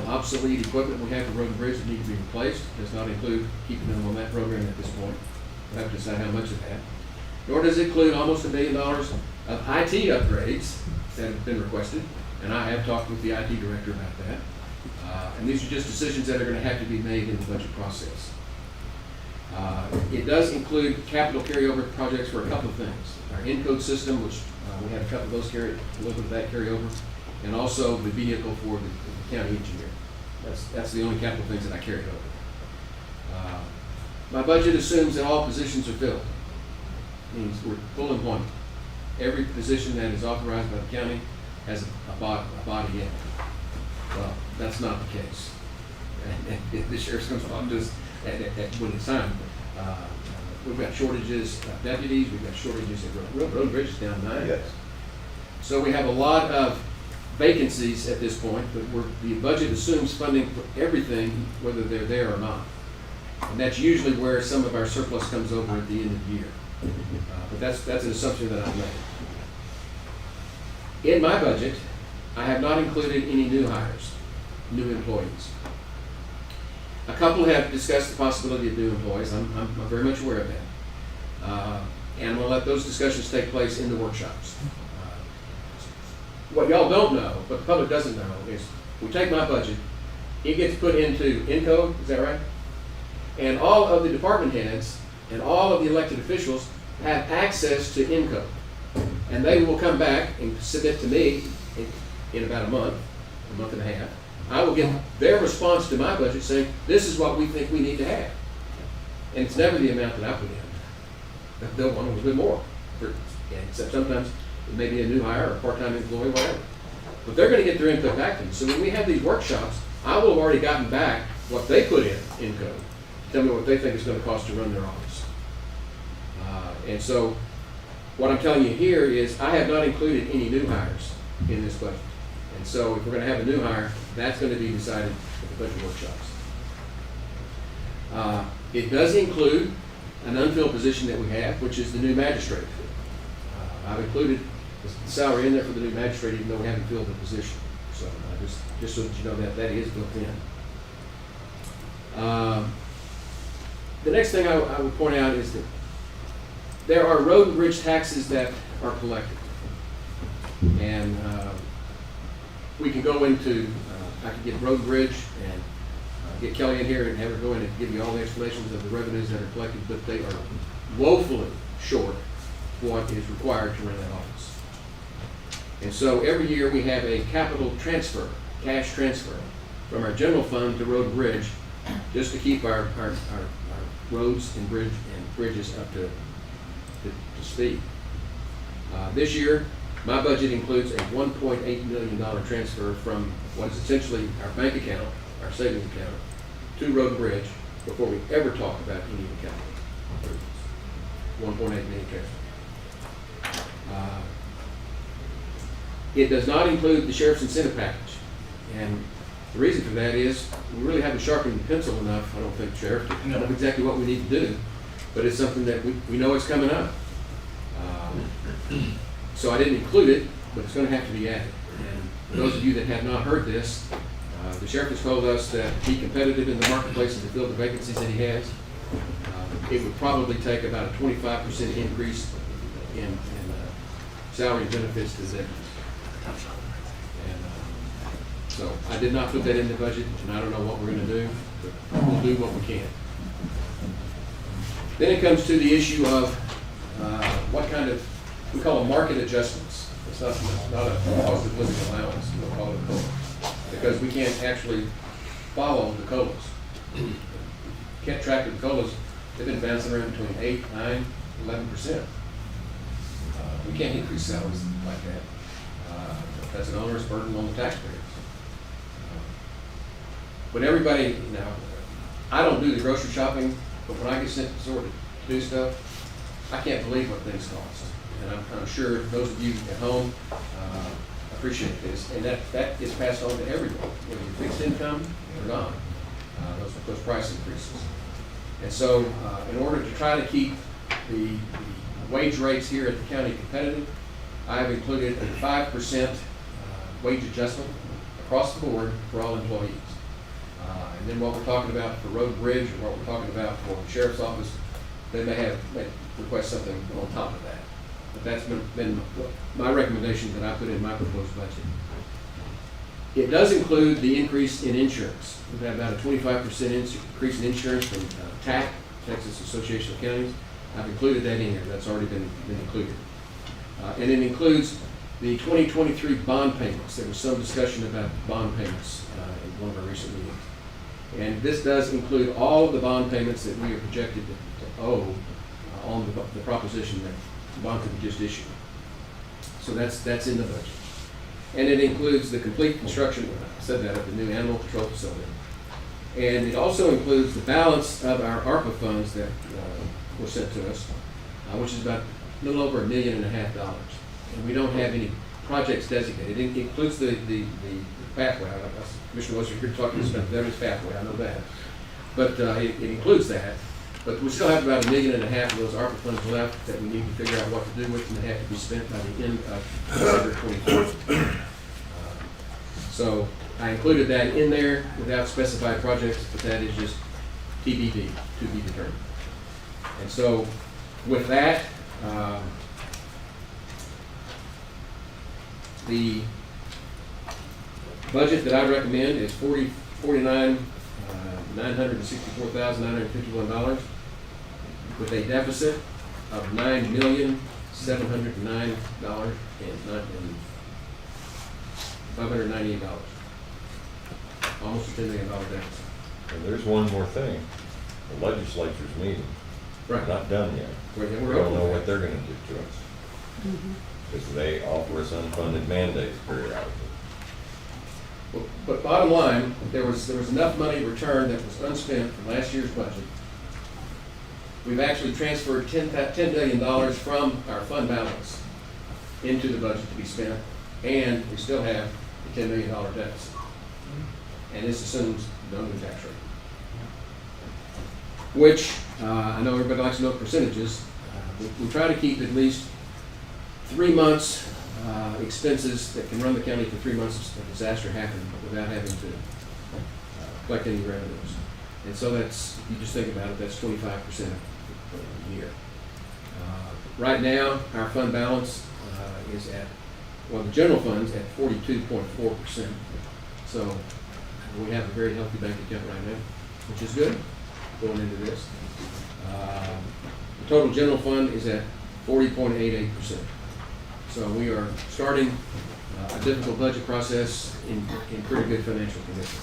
obsolete equipment we have for road and bridge that need to be replaced. It does not include keeping them on that program at this point. We'll have to decide how much of that. Nor does it include almost $1 billion of IT upgrades that have been requested, and I have talked with the IT director about that. And these are just decisions that are going to have to be made in the budget process. It does include capital carryover projects for a couple of things. Our encode system, which we have a couple of those a little bit of that carryover, and also the vehicle for the county engineer. That's the only capital things that I carried over. My budget assumes that all positions are filled. Means we're full employment. Every position that is authorized by the county has a body in it. Well, that's not the case. And the sheriff's comes along just when it's time. We've got shortages of deputies, we've got shortages of road and bridges down to 9. Yes. So we have a lot of vacancies at this point, but the budget assumes funding for everything, whether they're there or not. And that's usually where some of our surplus comes over at the end of the year. But that's an assumption that I've made. In my budget, I have not included any new hires, new employees. A couple have discussed the possibility of new employees. I'm very much aware of that. And I'm going to let those discussions take place in the workshops. What y'all don't know, what the public doesn't know, is we take my budget, it gets put into Encode, is that right? And all of the department heads and all of the elected officials have access to Encode. And they will come back and submit to me in about a month and a half. I will get their response to my budget saying, this is what we think we need to have. And it's never the amount that I put in. They'll want a little bit more. Except sometimes it may be a new hire or a part-time employee, whatever. But they're going to get their input back to me. So when we have these workshops, I will have already gotten back what they put in code. Tell me what they think it's going to cost to run their office. And so what I'm telling you here is I have not included any new hires in this budget. And so if we're going to have a new hire, that's going to be decided at the budget workshops. It does include an unfilled position that we have, which is the new magistrate. I've included the salary in there for the new magistrate, even though we haven't filled the position. So just so that you know that is built in. The next thing I would point out is that there are road and bridge taxes that are collected. And we can go into, I can get road and bridge and get Kelly in here and have her go in and give you all the explanations of the revenues that are collected, but they are woefully short what is required to run that office. And so every year we have a capital transfer, cash transfer, from our general fund to road and bridge, just to keep our roads and bridges up to speed. This year, my budget includes a $1.8 million transfer from what is essentially our bank account, our savings account, to road and bridge before we ever talk about any account. 1.8 million transfer. It does not include the sheriff's incentive package. And the reason for that is we really haven't sharpened the pencil enough, I don't think, Sheriff, to know exactly what we need to do. But it's something that we know it's coming up. So I didn't include it, but it's going to have to be added. And for those of you that have not heard this, the sheriff has told us that to be competitive in the marketplace and to fill the vacancies that he has, it would probably take about a 25% increase in salary and benefits to deputies. And So I did not put that in the budget, and I don't know what we're gonna do, but we'll do what we can. Then it comes to the issue of what kind of, we call them market adjustments. It's not a cost of living allowance, we'll call it a COLA, because we can't actually follow the COLAs. Kept track of the COLAs, they've been bouncing around between 8, 9, 11%. We can't increase salaries like that. That's an onerous burden on the taxpayers. But everybody, you know, I don't do the grocery shopping, but when I get sent to the store to do stuff, I can't believe what things cost. And I'm sure those of you at home appreciate this. And that is passed on to everyone, whether you're fixed income or not, those price increases. And so in order to try to keep the wage rates here at the county competitive, I have included a 5% wage adjustment across the board for all employees. And then what we're talking about for road and bridge, or what we're talking about for the sheriff's office, they may request something on top of that. But that's been my recommendation that I put in my proposed budget. It does include the increase in insurance. We've had about a 25% increase in insurance from TAC, Texas Association of Counties. I've included that in here. That's already been included. And it includes the 2023 bond payments. There was some discussion about bond payments in one of our recent meetings. And this does include all of the bond payments that we are projected to owe on the proposition that the bond could be just issued. So that's in the budget. And it includes the complete construction, I said that, of the new animal control facility. And it also includes the balance of our ARPA funds that were sent to us, which is about a little over $1.5 million. And we don't have any projects designated. It includes the pathway. Commissioner Wilson, you're talking about the Veterans Pathway, I know that. But it includes that. But we still have about $1.5 million of those ARPA funds left that we need to figure out what to do with, and they have to be spent by the end of December 24th. So I included that in there without specified projects, but that is just TBD, to be determined. And so with that, the budget that I recommend is $964,951 with a deficit of $9,709,598. Almost a $10 million deficit. And there's one more thing. The legislature's meeting. Right. Not done yet. We're We don't hoping know for what that. they're gonna do to us. Because they offer us unfunded mandates periodically. But bottom line, there was enough money returned that was unspent from last year's budget. We've actually transferred $10 million from our fund balance into the budget to be spent, and we still have a $10 million deficit. And this assumes no new tax rate. Which, I know everybody likes to know percentages. We try to keep at least 3 months expenses that can run the county for 3 months if a disaster happened without having to collect any revenues. And so that's, if you just think about it, that's 25% a year. Right now, our fund balance is at, well, the general fund's at 42.4%. So we have a very healthy bank account right now, which is good going into this. The total general fund is at 40.88%. So we are starting a difficult budget process in pretty good financial condition.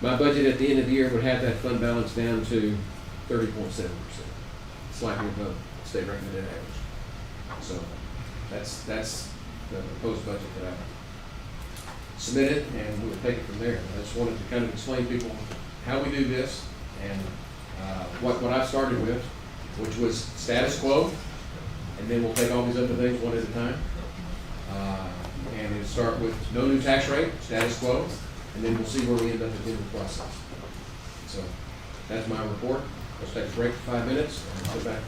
My budget at the end of the year would have that fund balance down to 30.7%, slightly above state recommended average. So that's the proposed budget that I submitted, and we'll take it from there. I just wanted to kind of explain to people how we do this and what I started with, which was status quo. And then we'll take all these other things one at a time. And we'll start with no new tax rate, status quo, and then we'll see where we end up at the end of the process. So that's my report. Let's take a break for 5 minutes and sit back.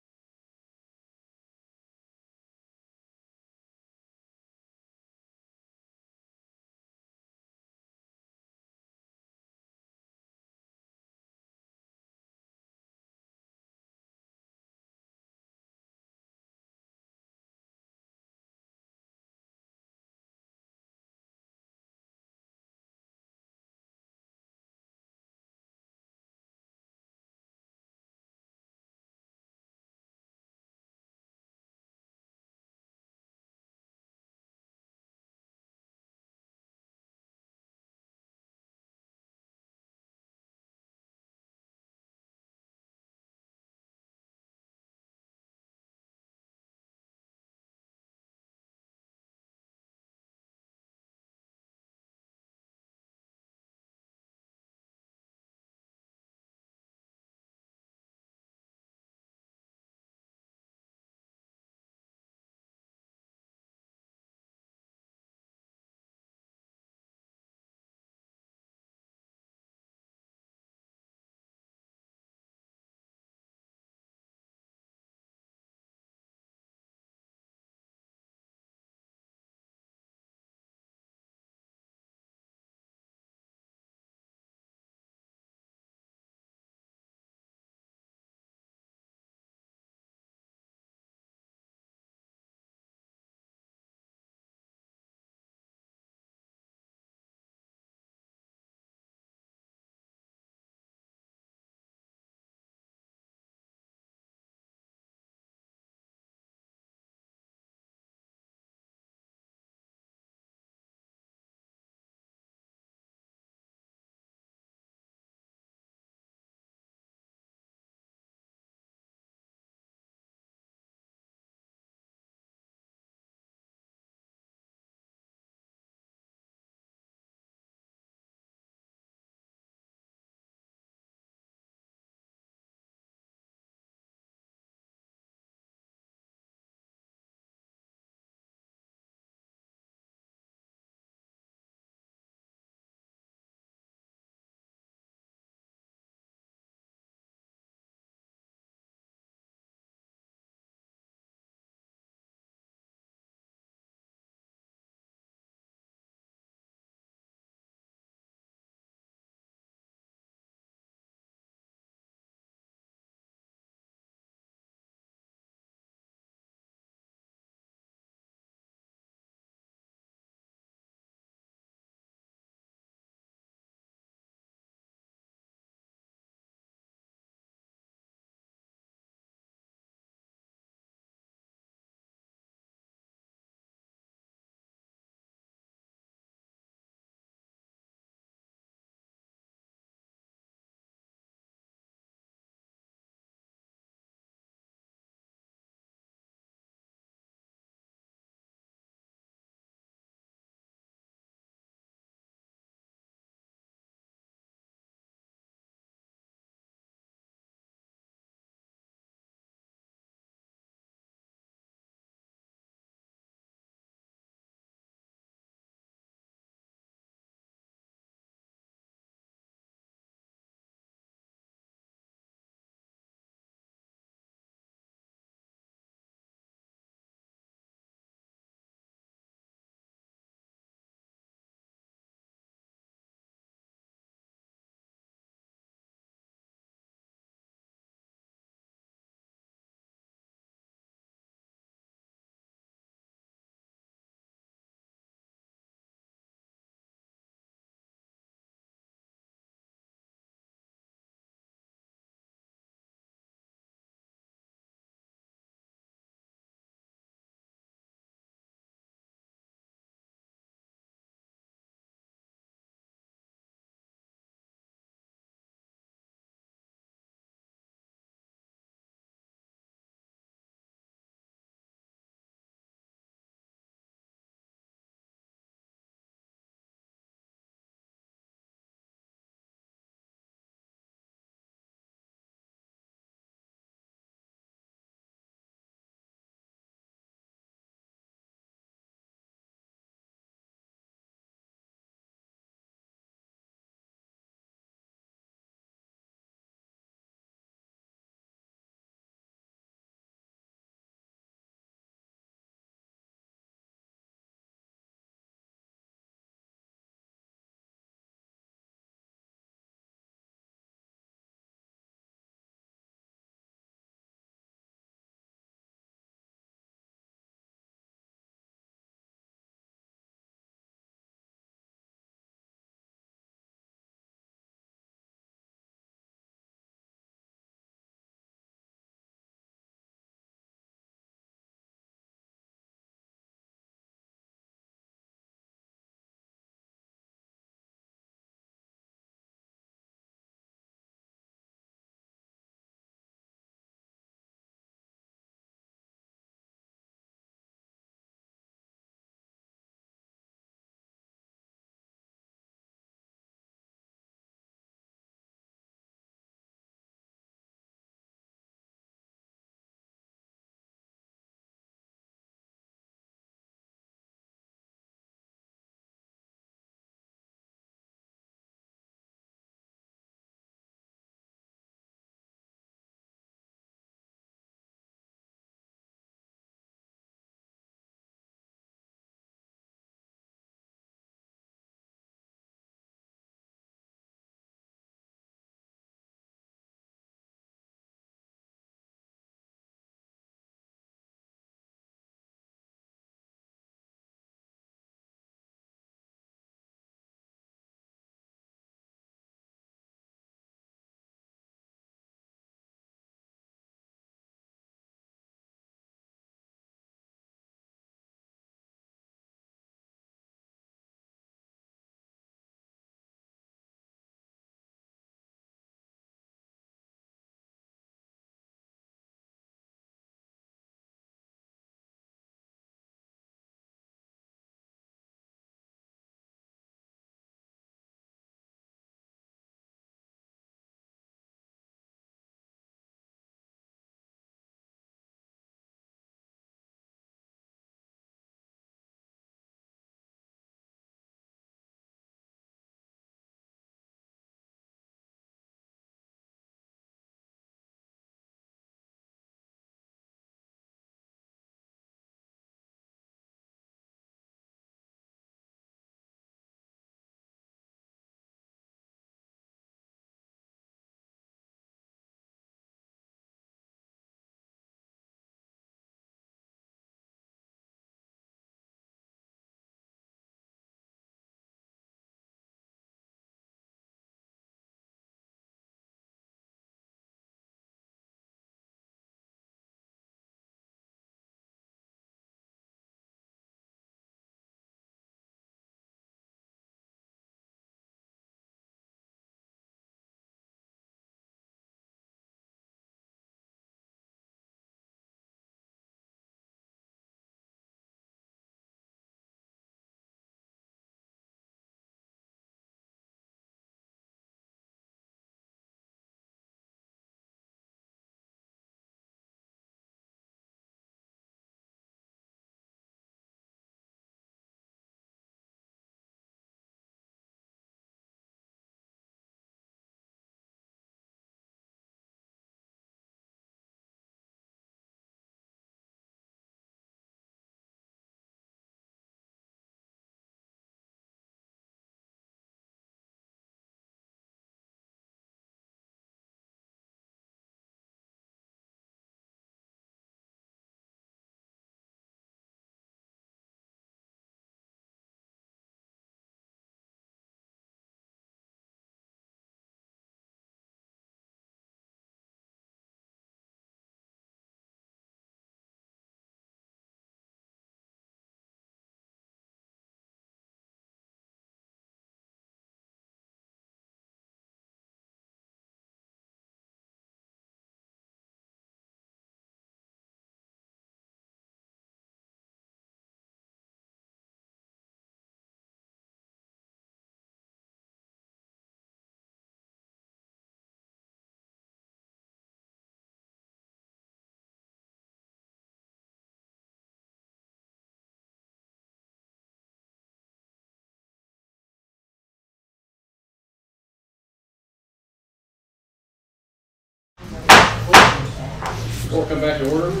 Before we come back to order, the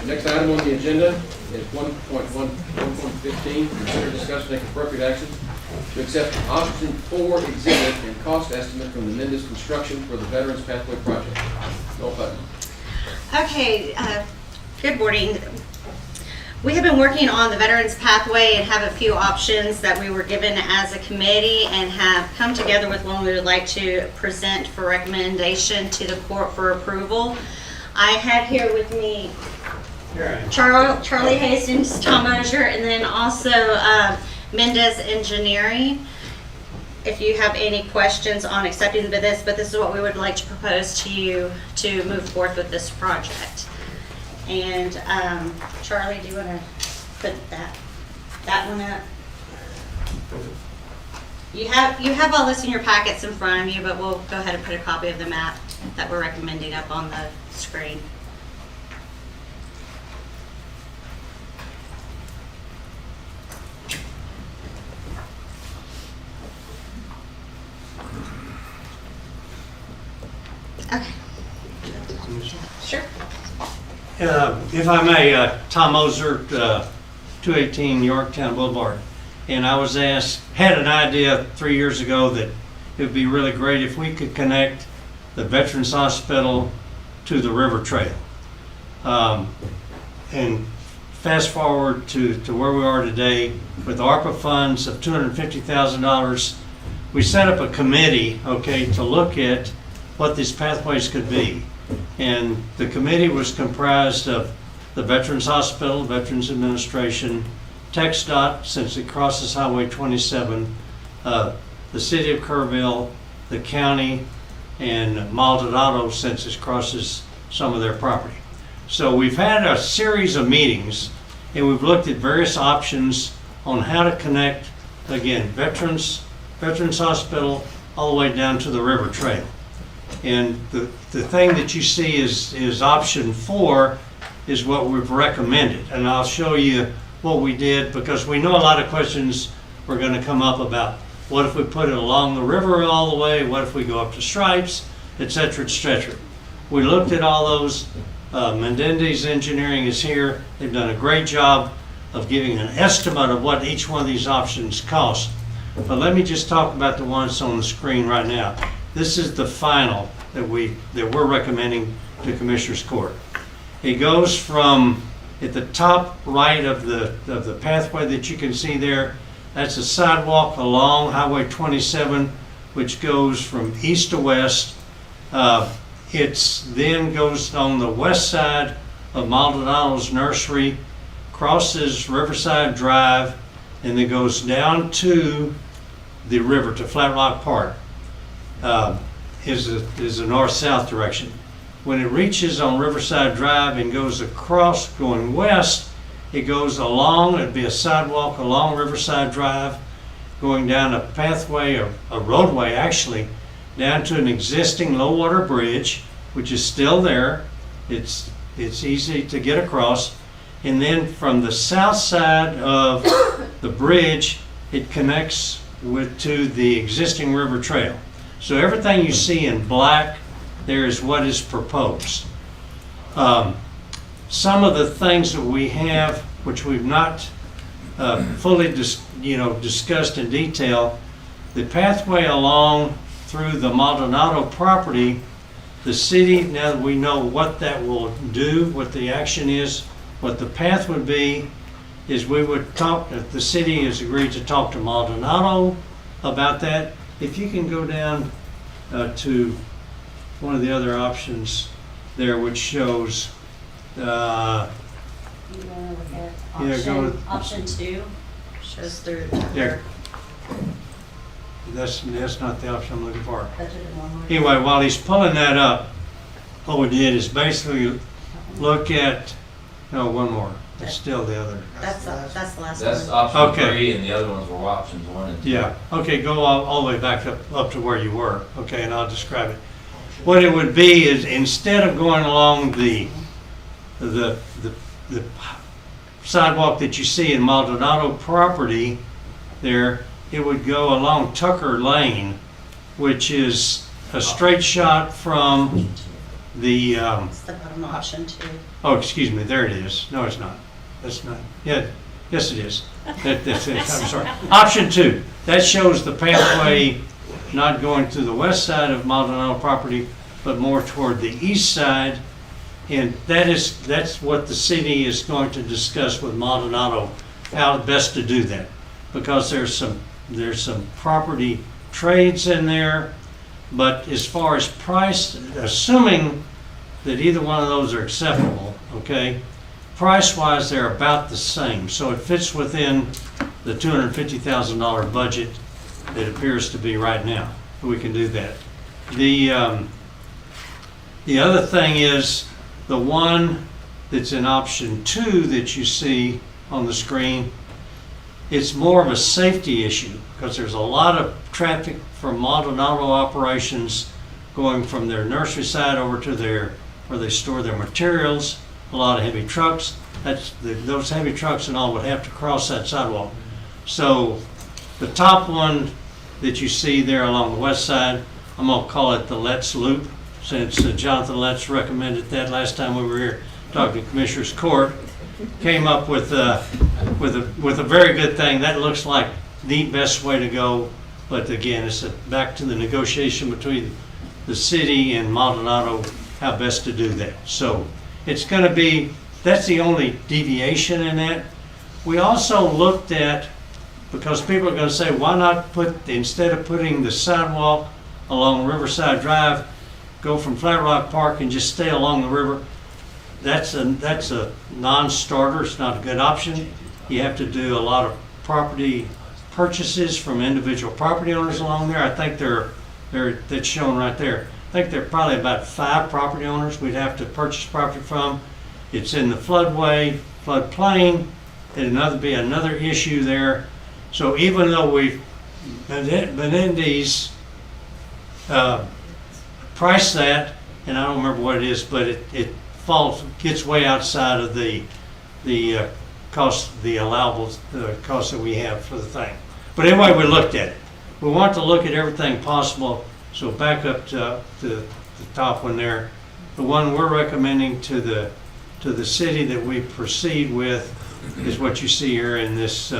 next item on the agenda is 1.15, consider discuss and take appropriate action to accept option 4 exhibit and cost estimate from the Mendes Construction for the Veterans Pathway Project. Noel Putnam. Okay, good morning. We have been working on the Veterans Pathway and have a few options that we were given as a committee and have come together with one we would like to present for recommendation to the court for approval. I have here with me Charlie Hastings, Tom Mosier, and then also Mendes Engineering. If you have any questions on accepting this, but this is what we would like to propose to you to move forward with this project. And Charlie, do you want to put that one up? You have all this in your packets in front of you, but we'll go ahead and put a copy of the map that we're recommending up on the screen. Okay. Sure. If I may, Tom Moser, 218 Yorktown Boulevard. And I was had an idea 3 years ago that it would be really great if we could connect the Veterans Hospital to the river trail. And fast forward to where we are today with ARPA funds of $250,000, we set up a committee, okay, to look at what these pathways could be. And the committee was comprised of the Veterans Hospital, Veterans Administration, TxDOT, since it crosses Highway 27, the city of Kerrville, the county, and Maldonado, since it crosses some of their property. So we've had a series of meetings, and we've looked at various options on how to connect, again, Veterans Hospital, all the way down to the river trail. And the thing that you see is option 4 is what we've recommended. And I'll show you what we did, because we know a lot of questions were going to come up about what if we put it along the river all the way, what if we go up to Stripes, et cetera, et cetera. We looked at all those. Menendez Engineering is here. They've done a great job of giving an estimate of what each one of these options cost. But let me just talk about the ones on the screen right now. This is the final that we're recommending to Commissioners Court. It goes from at the top right of the pathway that you can see there. That's a sidewalk along Highway 27, which goes from east to west. It then goes on the west side of Maldonado's nursery, crosses Riverside Drive, and then goes down to the river, to Flat Rock Park. Is a north-south direction. When it reaches on Riverside Drive and goes across going west, it goes along, it'd be a sidewalk along Riverside Drive, going down a pathway, or a roadway actually, down to an existing low water bridge, which is still there. It's easy to get across. And then from the south side of the bridge, it connects to the existing river trail. So everything you see in black there is what is proposed. Some of the things that we have, which we've not fully discussed in detail, the pathway along through the Maldonado property, the city, now that we know what that will do, what the action is, what the path would be, is we would talk, the city has agreed to talk to Maldonado about that. If you can go down to one of the other options there, which shows, You want to look at option 2, shows through. Yeah. That's not the option I'm looking for. That's the one. Anyway, while he's pulling that up, what we did is basically look at, no, one more. It's still the other. That's the last one. That's option 3, and the other ones were options 1 and 2. Yeah, okay, go all the way back up to where you were, okay, and I'll describe it. What it would be is, instead of going along the sidewalk that you see in Maldonado property there, it would go along Tucker Lane, which is a straight shot from The, It's the bottom option too. oh, excuse me, there it is. No, it's not. That's not, yeah, yes it is. That's it, I'm sorry. Option 2, that shows the pathway not going to the west side of Maldonado property, but more toward the east side. And that's what the city is going to discuss with Maldonado, how best to do that. Because there's some property trades in there, but as far as price, assuming that either one of those are acceptable, okay, price-wise, they're about the same. So it fits within the $250,000 budget that appears to be right now. We can do that. The other thing is the one that's in option 2 that you see on the screen. It's more of a safety issue because there's a lot of traffic from Maldonado operations going from their nursery side over to where they store their materials. A lot of heavy trucks. Those heavy trucks and all would have to cross that sidewalk. So the top one that you see there along the west side, I'm going to call it the Let's Loop, since Jonathan Letts recommended that last time we were here talking to Commissioners Court. Came up with a very good thing. That looks like the best way to go, but again, it's back to the negotiation between the city and Maldonado, how best to do that. So it's going to be, that's the only deviation in that. We also looked at, because people are going to say, why not instead of putting the sidewalk along Riverside Drive, go from Flat Rock Park and just stay along the river. That's a non-starter. It's not a good option. You have to do a lot of property purchases from individual property owners along there. I think that's shown right there. I think there are probably about 5 property owners we'd have to purchase property from. It's in the floodplain. It'd be another issue there. So even though Menendez priced that, and I don't remember what it is, but it gets way outside of the cost, the allowable cost that we have for the thing. But anyway, we looked at it. We want to look at everything possible. So back up to the top one there. The one we're recommending to the city that we proceed with is what you see here in this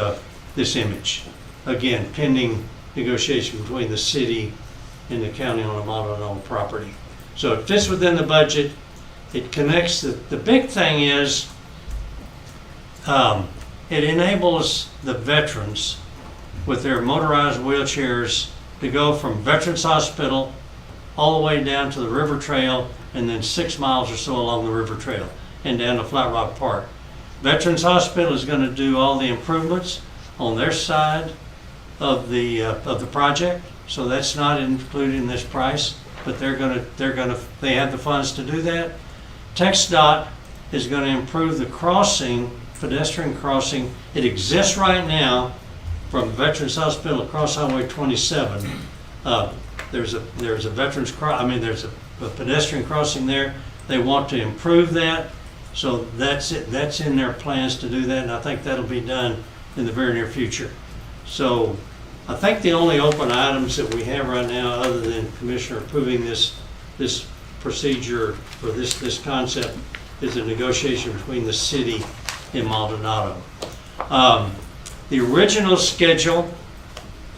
image. Again, pending negotiation between the city and the county on a Maldonado property. So it fits within the budget. It connects. The big thing is it enables the veterans with their motorized wheelchairs to go from Veterans Hospital all the way down to the river trail and then 6 miles or so along the river trail and down to Flat Rock Park. Veterans Hospital is going to do all the improvements on their side of the project, so that's not included in this price, but they have the funds to do that. TxDOT is going to improve the crossing, pedestrian crossing. It exists right now from Veterans Hospital across Highway 27. There's a there's a pedestrian crossing there. They want to improve that, so that's it. That's in their plans to do that, and I think that'll be done in the very near future. So I think the only open items that we have right now, other than Commissioner approving this procedure for this concept, is a negotiation between the city and Maldonado. The original schedule,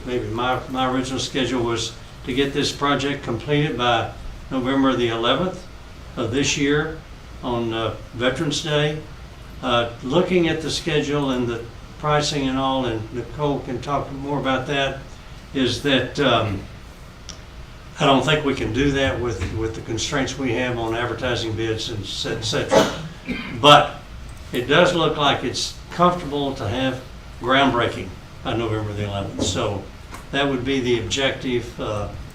maybe my original schedule, was to get this project completed by November the 11th of this year on Veterans Day. Looking at the schedule and the pricing and all, and Nicole can talk more about that, is that I don't think we can do that with the constraints we have on advertising bids and et cetera. But it does look like it's comfortable to have groundbreaking by November the 11th. So that would be the objective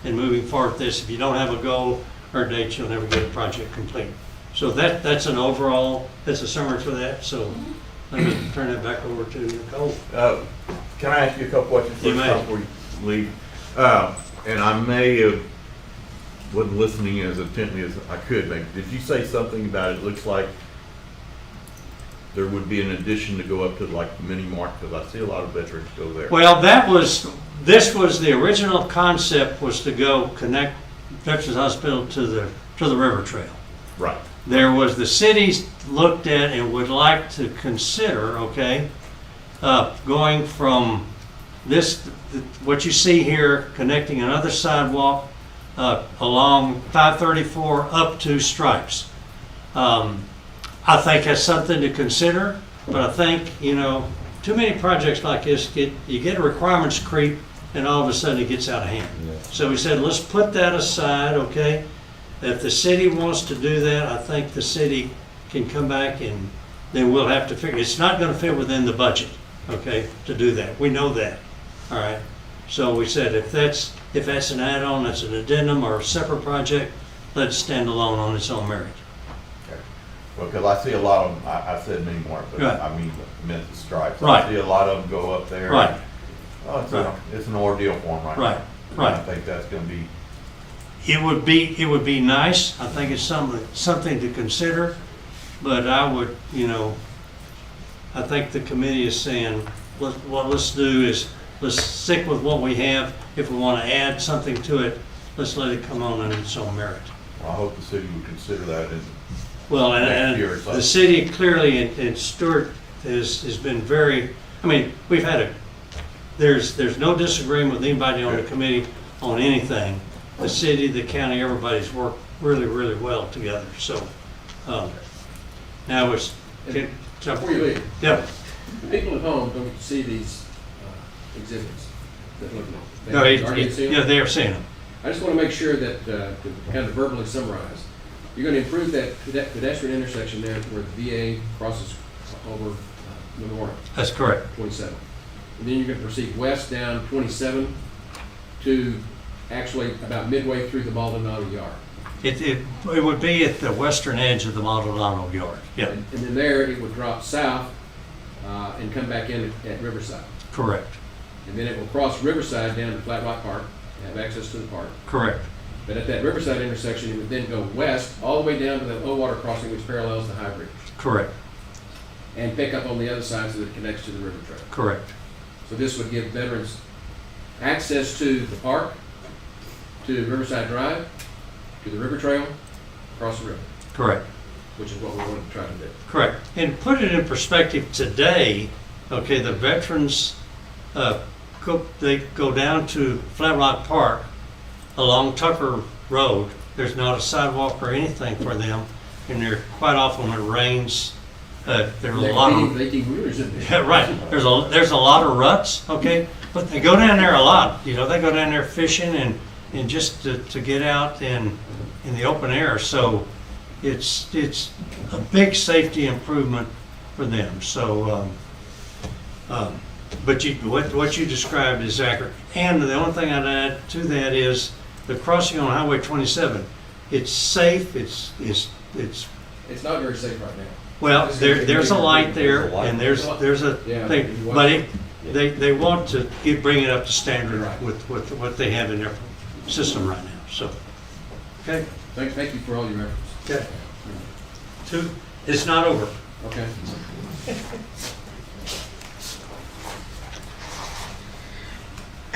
in moving forward with this. If you don't have a goal or a date, you'll never get a project complete. So that's an overall, that's a summary for that. So let me turn it back over to Nicole. Can I ask you a couple questions You may. before you leave? And I may have wasn't listening as intently as I could. Maybe did you say something about it looks like there would be an addition to go up to like the mini mart, because I see a lot of veterans go there. Well, this was the original concept, was to go connect Veterans Hospital to the river trail. Right. There was, the cities looked at and would like to consider, okay, going from this, what you see here, connecting another sidewalk along 534 up to Stripes. I think that's something to consider, but I think, you know, too many projects like this you get requirements creep, and all of a sudden it gets out of hand. Yeah. So we said, let's put that aside, okay? If the city wants to do that, I think the city can come back and then we'll have to figure, it's not gonna fit within the budget, okay, to do that. We know that, all right? So we said, if that's an add-on, that's an addendum or a separate project, let it stand alone on its own merit. Okay. Well, because I see a lot of them, I said many more, but Right. I mean, meant the Stripes. Right. I see a lot of them go up there. Right. Oh, Right. it's an ordeal for them right now. Right, right. And I think that's gonna be, It would be nice, I think it's something to consider, but I would, you know, I think the committee is saying, what let's do is, let's stick with what we have. If we want to add something to it, let's let it come on its own merit. I hope the city would consider that in Well, next year or and so. the city clearly, and Stuart has been very, I mean, we've had there's no disagreement with anybody on the committee on anything. The city, the county, everybody's worked really, really well together, so, now it's. Before you leave, Yep. people at home don't get to see these exhibits that look like. No, Already seen them? yeah, they are seeing them. I just want to make sure that, to kind of verbally summarize, you're going to improve that pedestrian intersection there where the VA crosses over Memorial. That's correct. 27. And then you're going to proceed west down 27 to actually about midway through the Maldonado Yard. It would be at the western edge of the Maldonado Yard. Yep, And then there it would drop south and come back in at Riverside. correct, And then it will cross Riverside down to Flat Rock Park, have access to the park. correct, But at that Riverside intersection, it would then go west all the way down to the low water crossing which parallels the High Bridge. correct, And pick up on the other side so that it connects to the river trail. correct, So this would give veterans access to the park, to Riverside Drive, to the river trail, across the river, correct. which is what we wanted to try to do. Correct. And put it in perspective today, okay, the veterans, they go down to Flat Rock Park along Tucker Road. There's not a sidewalk or anything for them. And they're quite often when it rains, there's a lot of. 18-wheelers in there. Yeah, right. There's a lot of ruts, okay? But they go down there a lot. You know, they go down there fishing and just to get out in the open air. So it's a big safety improvement for them. So, but what you described is accurate. And the only thing I'd add to that is the crossing on Highway 27. It's safe. It's It's not very safe right now. well, there's a light there, and there's a Yeah, thing, you but they want to bring it up to standard with what they have in their system right now, so. Okay, Thank you for all your efforts. okay. It's not over. Okay.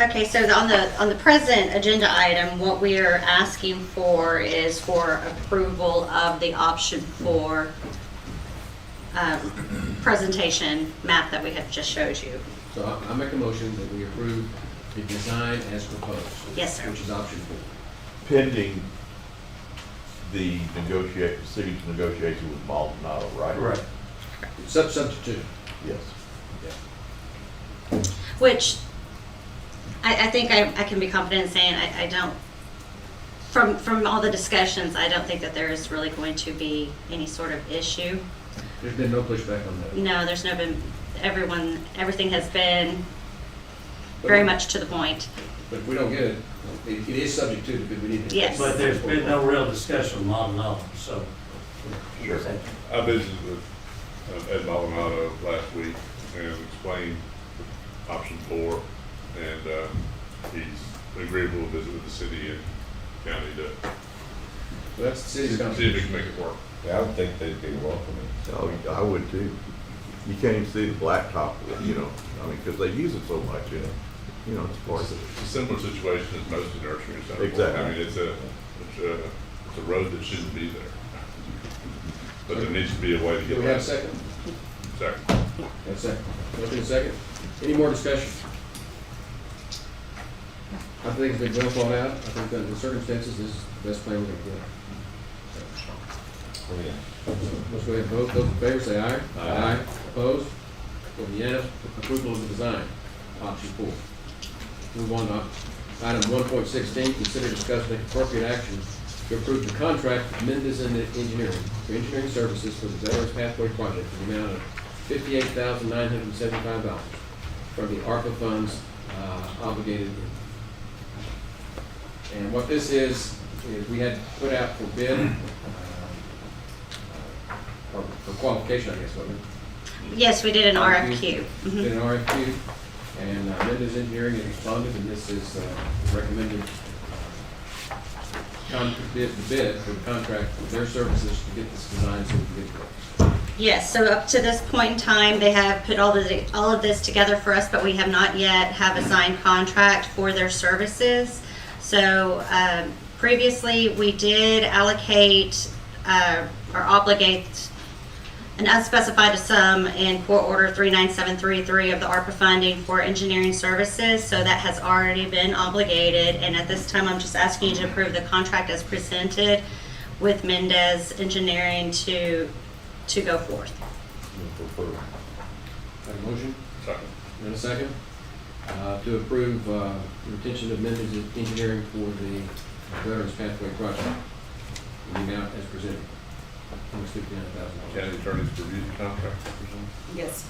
Okay, so on the present agenda item, what we are asking for is for approval of the option 4 presentation map that we have just showed you. So I make a motion that we approve the design as proposed. Yes, sir. Which is option 4. pending the city's negotiation with Maldonado, right? Right. Subject to. Yes. Which I think I can be confident in saying I don't, from all the discussions, I don't think that there is really going to be any sort of issue. There's been no pushback on that. No, there's no been, everything has been very much to the point. But if we don't get it, it is subject to, because we need to. Yes. But there's been no real discussion with Maldonado, so. Sure. I visited with Ed Maldonado last week and explained option 4, and he's agreeable to visit with the city and county to So that's the city's see if we can make it work. Yeah, I would think they'd be welcoming. Oh, I would too. You can't even see the blacktop, you know, I mean, because they use it so much, you know, it's part of it. It's a similar situation as most of the nurseries. Exactly. I mean, it's a road that shouldn't be there. but there needs to be a way to Do get we have a that. second? Second. Have a second. Motion and second. Any more discussion? I think it's been well thought out. I think under the circumstances, this is the best plan we're going to get. Let's go ahead and vote. Those in favor say aye. Aye. Opposed? For the unanimous approval of the design, option 4. Move on to item 1.16, consider discuss and take appropriate action to approve the contract with Mendez Engineering for engineering services for the Veterans Pathway Project in the amount of $58,975 from the ARPA funds obligated. And what this is we had put out for bid, or for qualification, I guess, wasn't it? Yes, we did an RFQ. Did an RFQ, and Mendez Engineering has responded, and this is recommended bid for the contract for their services to get this design so we can get it. Yes, so up to this point in time, they have put all of this together for us, but we have not yet have a signed contract for their services. So previously, we did allocate or obligate an unspecified sum in Court Order 39733 of the ARPA funding for engineering services. So that has already been obligated, and at this time, I'm just asking you to approve the contract as presented with Mendez Engineering to go forth. Have a motion? Second. And a second? To approve the retention of Mendez Engineering for the Veterans Pathway Project in the amount as presented. Almost $59,000. County attorneys review the contract. Yes.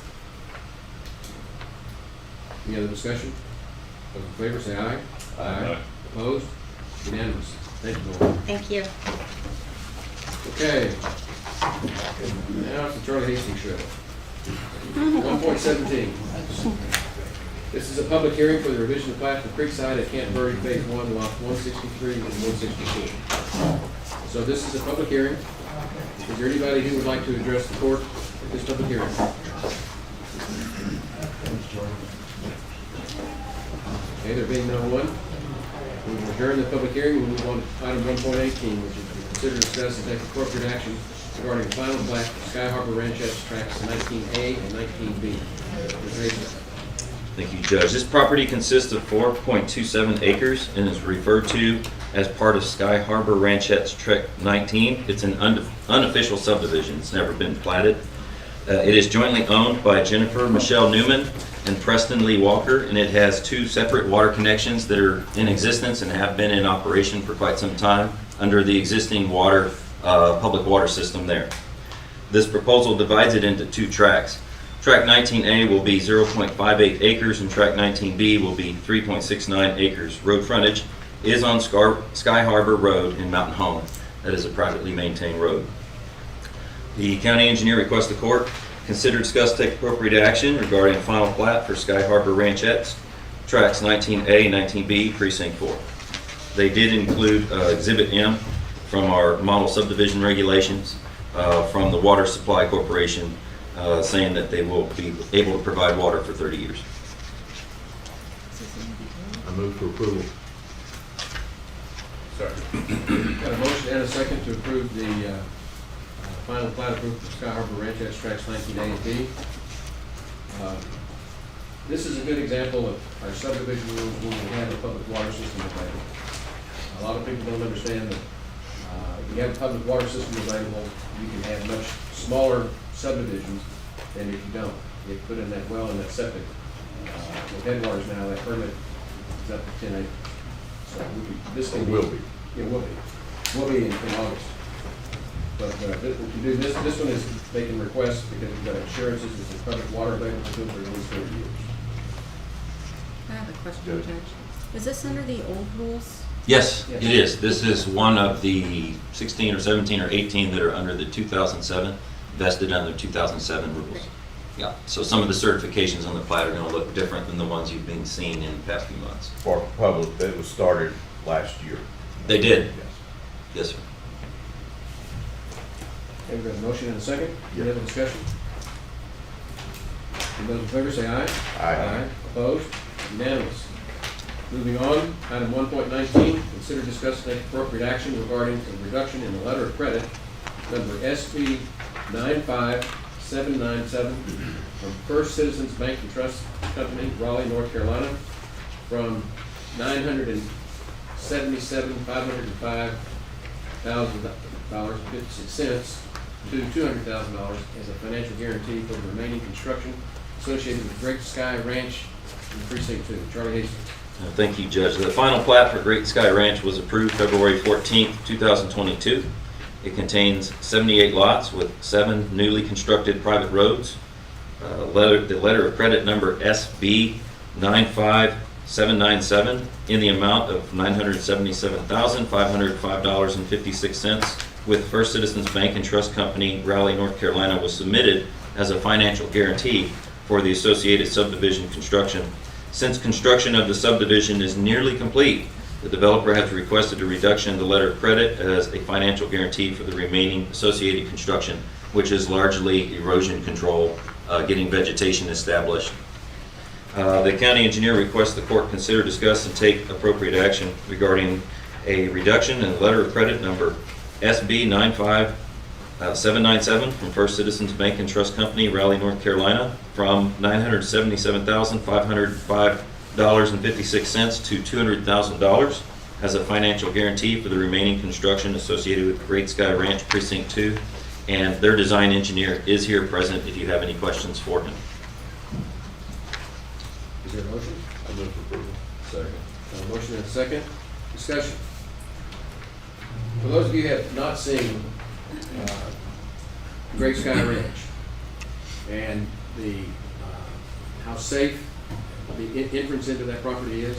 Any other discussion? Those in favor say aye. Aye. Opposed? Unanimous. Thank you, Lord. Thank you. Okay. Now it's the Charlie Hastings show. 1.17. This is a public hearing for the revision of plat for Creekside at Canterbury Phase 1, Lots 163 and 164. So this is a public hearing. Is there anybody who would like to address the court at this public hearing? Okay, there being no one, we will adjourn the public hearing. We'll move on to item 1.18, which is to consider, discuss, and take appropriate action regarding the final plat for Sky Harbor Ranchettes Tracts 19A and 19B. Ms. Raisman. Thank you, Judge. This property consists of 4.27 acres and is referred to as part of Sky Harbor Ranchettes Tract 19. It's an unofficial subdivision. It's never been platted. It is jointly owned by Jennifer Michelle Newman and Preston Lee Walker, and it has 2 separate water connections that are in existence and have been in operation for quite some time under the existing public water system there. This proposal divides it into 2 tracts. Tract 19A will be 0.58 acres and Tract 19B will be 3.69 acres. Road frontage is on Sky Harbor Road in Mountain Home. That is a privately maintained road. The county engineer requests the court consider, discuss, take appropriate action regarding final plat for Sky Harbor Ranchettes, Tracts 19A and 19B, Precinct 4. They did include Exhibit M from our model subdivision regulations from the Water Supply Corporation, saying that they will be able to provide water for 30 years. I move for approval. Second. Got a motion and a second to approve the final plat approved for Sky Harbor Ranchettes Tracts 19A and B. This is a good example of our subdivision rules when we have a public water system available. A lot of people don't understand that if you have a public water system available, you can have much smaller subdivisions than if you don't. You put in that well and that septic. With headwaters now, that permit is up to 10 acres. So this can be. Will be. It will be. Will be in August. But if you do this one is they can request because we've got assurances that the public water available to them for at least 30 years. I have a question, Judge. Is this under the old rules? Yes, it is. This is one of the 16 or 17 or 18 that are under the 2007, vested under 2007 rules. Yeah, so some of the certifications on the plat are going to look different than the ones you've been seeing in the past few months. For public, it was started last year. They did. Yes. Yes, sir. Okay, we've got a motion and a second. Any other discussion? All those in favor say aye. Aye. Opposed? Unanimous. Moving on, item 1.19, consider, discuss, and take appropriate action regarding a reduction in the letter of credit number SP 95797 from First Citizens Bank and Trust Company, Raleigh, North Carolina, from $977,505.56 to $200,000 as a financial guarantee for the remaining construction associated with Great Sky Ranch in Precinct 2. Charlie Hastings. Thank you, Judge. The final plat for Great Sky Ranch was approved February 14th, 2022. It contains 78 lots with 7 newly constructed private roads. The letter of credit number SB 95797 in the amount of $977,505.56 with First Citizens Bank and Trust Company, Raleigh, North Carolina, was submitted as a financial guarantee for the associated subdivision construction. Since construction of the subdivision is nearly complete, the developer has requested a reduction in the letter of credit as a financial guarantee for the remaining associated construction, which is largely erosion control, getting vegetation established. The county engineer requests the court consider, discuss, and take appropriate action regarding a reduction in the letter of credit number SB 95797 from First Citizens Bank and Trust Company, Raleigh, North Carolina, from $977,505.56 to $200,000 as a financial guarantee for the remaining construction associated with Great Sky Ranch Precinct 2. And their design engineer is here present if you have any questions for him. Is there a motion? I move for approval. Second. A motion and a second. Discussion. For those of you who have not seen Great Sky Ranch and the how safe the entrance into that property is,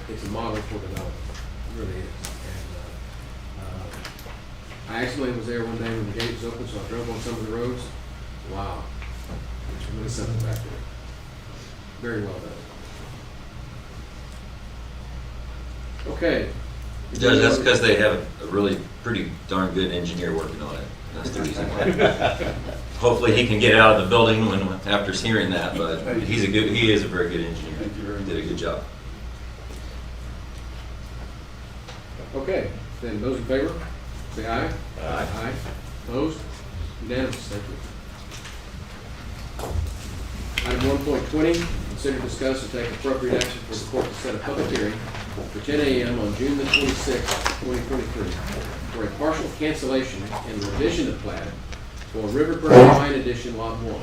it's a model for development. It really is. And I actually was there one day when the gate was open, so I drove on some of the roads. Wow, there's really something back there. Very well done. Okay. Judge, that's because they have a really pretty darn good engineer working on it. That's the reason why. Hopefully he can get out of the building after hearing that, but he is a very good engineer. He did a good job. Okay, then those in favor, say aye. Aye. Aye. Opposed? Unanimous, thank you. Item 1.20, consider, discuss, and take appropriate action for the court to set a public hearing for 10 a.m. on June the 26th, 2023, for a partial cancellation and revision of plat for Riverburg Wine Edition Lot 1.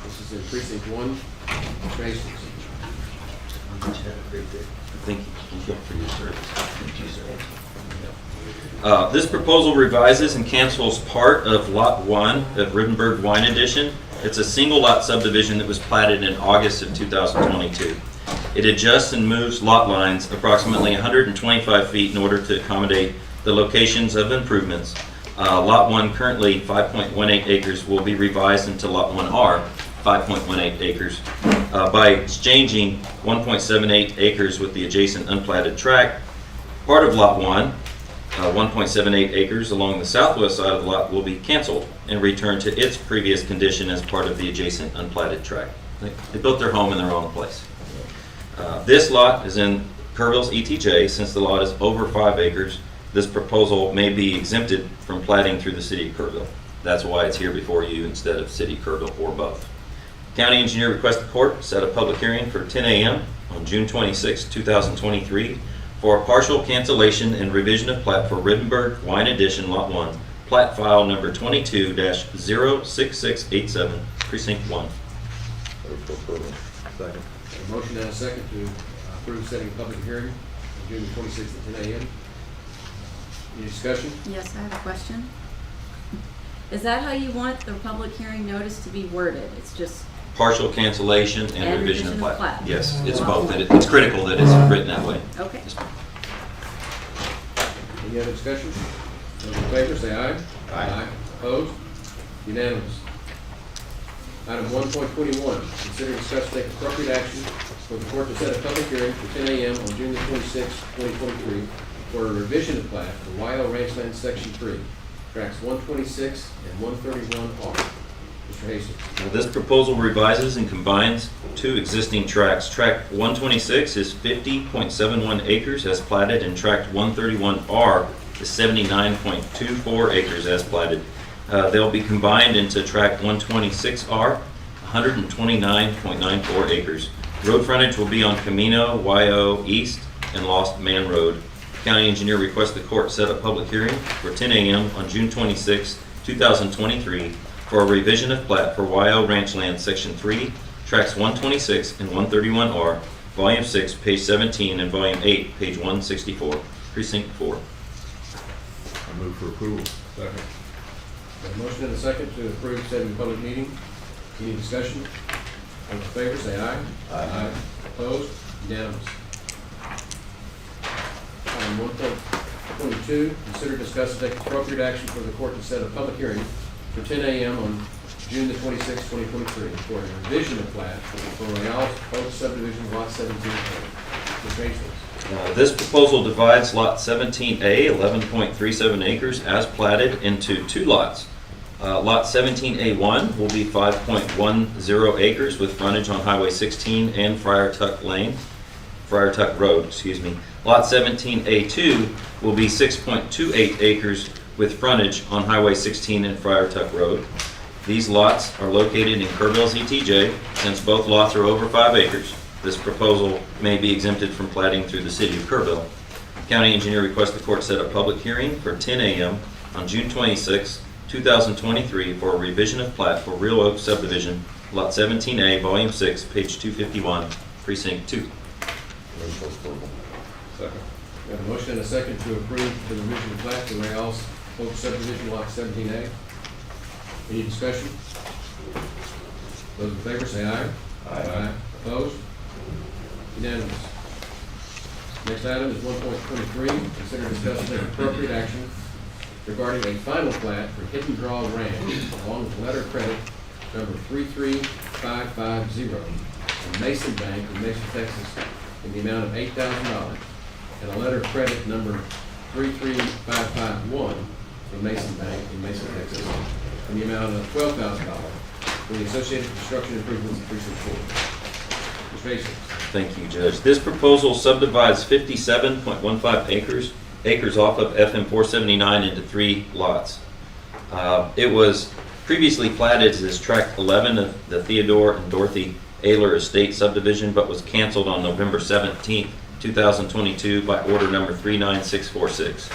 This is in Precinct 1, Mr. Hastings. Thank you for your service. Thank you, sir. This proposal revises and cancels part of Lot 1 of Rittenberg Wine Edition. It's a single lot subdivision that was platted in August of 2022. It adjusts and moves lot lines approximately 125 feet in order to accommodate the locations of improvements. Lot 1, currently 5.18 acres, will be revised into Lot 1R, 5.18 acres, by exchanging 1.78 acres with the adjacent unplatted tract. Part of Lot 1, 1.78 acres along the southwest side of the lot, will be canceled and returned to its previous condition as part of the adjacent unplatted tract. They built their home in their own place. This lot is in Kerrville's ETJ. Since the lot is over 5 acres, this proposal may be exempted from platting through the city of Kerrville. That's why it's here before you instead of city Kerrville or both. County engineer requests the court set a public hearing for 10 a.m. on June 26, 2023 for a partial cancellation and revision of plat for Rittenberg Wine Edition Lot 1, plat file number 22-06687, Precinct 1. A Second. motion and a second to approve setting a public hearing on June 26th at 10 a.m. Any discussion? Yes, I have a question. Is that how you want the public hearing notice to be worded? It's just Partial cancellation and revision of plat. plat. Yes, it's both. It's critical that it's written that way. Okay. Any other discussion? Those in favor, say aye. Aye. Opposed? Unanimous. Item 1.21, consider, discuss, take appropriate action for the court to set a public hearing for 10 a.m. on June the 26th, 2023 for a revision of plat for YL Ranchland Section 3, tracts 126 and 131R. Mr. Hastings. Well, this proposal revises and combines 2 existing tracts. Tract 126 is 50.71 acres as platted, and tract 131R is 79.24 acres as platted. They'll be combined into Tract 126R, 129.94 acres. Road frontage will be on Camino YO East and Lost Man Road. County engineer requests the court set a public hearing for 10 a.m. on June 26, 2023 for a revision of plat for YO Ranch Land, Section 3, Tracts 126 and 131R, Volume 6, page 17, and Volume 8, page 164, Precinct 4. I move for approval. Second. Got a motion and a second to approve setting the public meeting. Any discussion? All in favor, say aye. Aye. Opposed? Unanimous. Item 1.22, consider, discuss, and take appropriate action for the court to set a public hearing for 10 a.m. on June the 26th, 2023, for a revision of plat for Royale's Oak Subdivision, Lot 17. Mr. Hastings. This proposal divides Lot 17A, 11.37 acres, as platted into two lots. Lot 17A1 will be 5.10 acres with frontage on Highway 16 and Friar Tuck Road, excuse me. Lot 17A2 will be 6.28 acres with frontage on Highway 16 and Friar Tuck Road. These lots are located in Kerrville's ETJ. Since both lots are over 5 acres, this proposal may be exempted from platting through the city of Kerrville. County engineer requests the court set a public hearing for 10 a.m. on June 26, 2023 for a revision of plat for Real Oak Subdivision, Lot 17A, Volume 6, page 251, Precinct 2. Second. Got a motion and a second to approve the revision of plat for Royale's Oak Subdivision, Lot 17A. Any discussion? Those in favor say aye. Aye. Opposed? Unanimous. Next item is 1.23, consider, discuss, and take appropriate action regarding a final plat for Hidden Draw Ranch along with letter of credit number 33550 from Mason Bank in Mason, Texas, in the amount of $8,000, and a letter of credit number 33551 from Mason Bank in Mason, Texas, in the amount of $12,000 for the associated construction improvements in Precinct 4. Mr. Hastings. Thank you, Judge. This proposal subdivides 57.15 acres off of FM 479 into 3 lots. It was previously platted as Tract 11 of the Theodore and Dorothy Ayler Estate Subdivision, but was canceled on November 17, 2022 by order number 39646.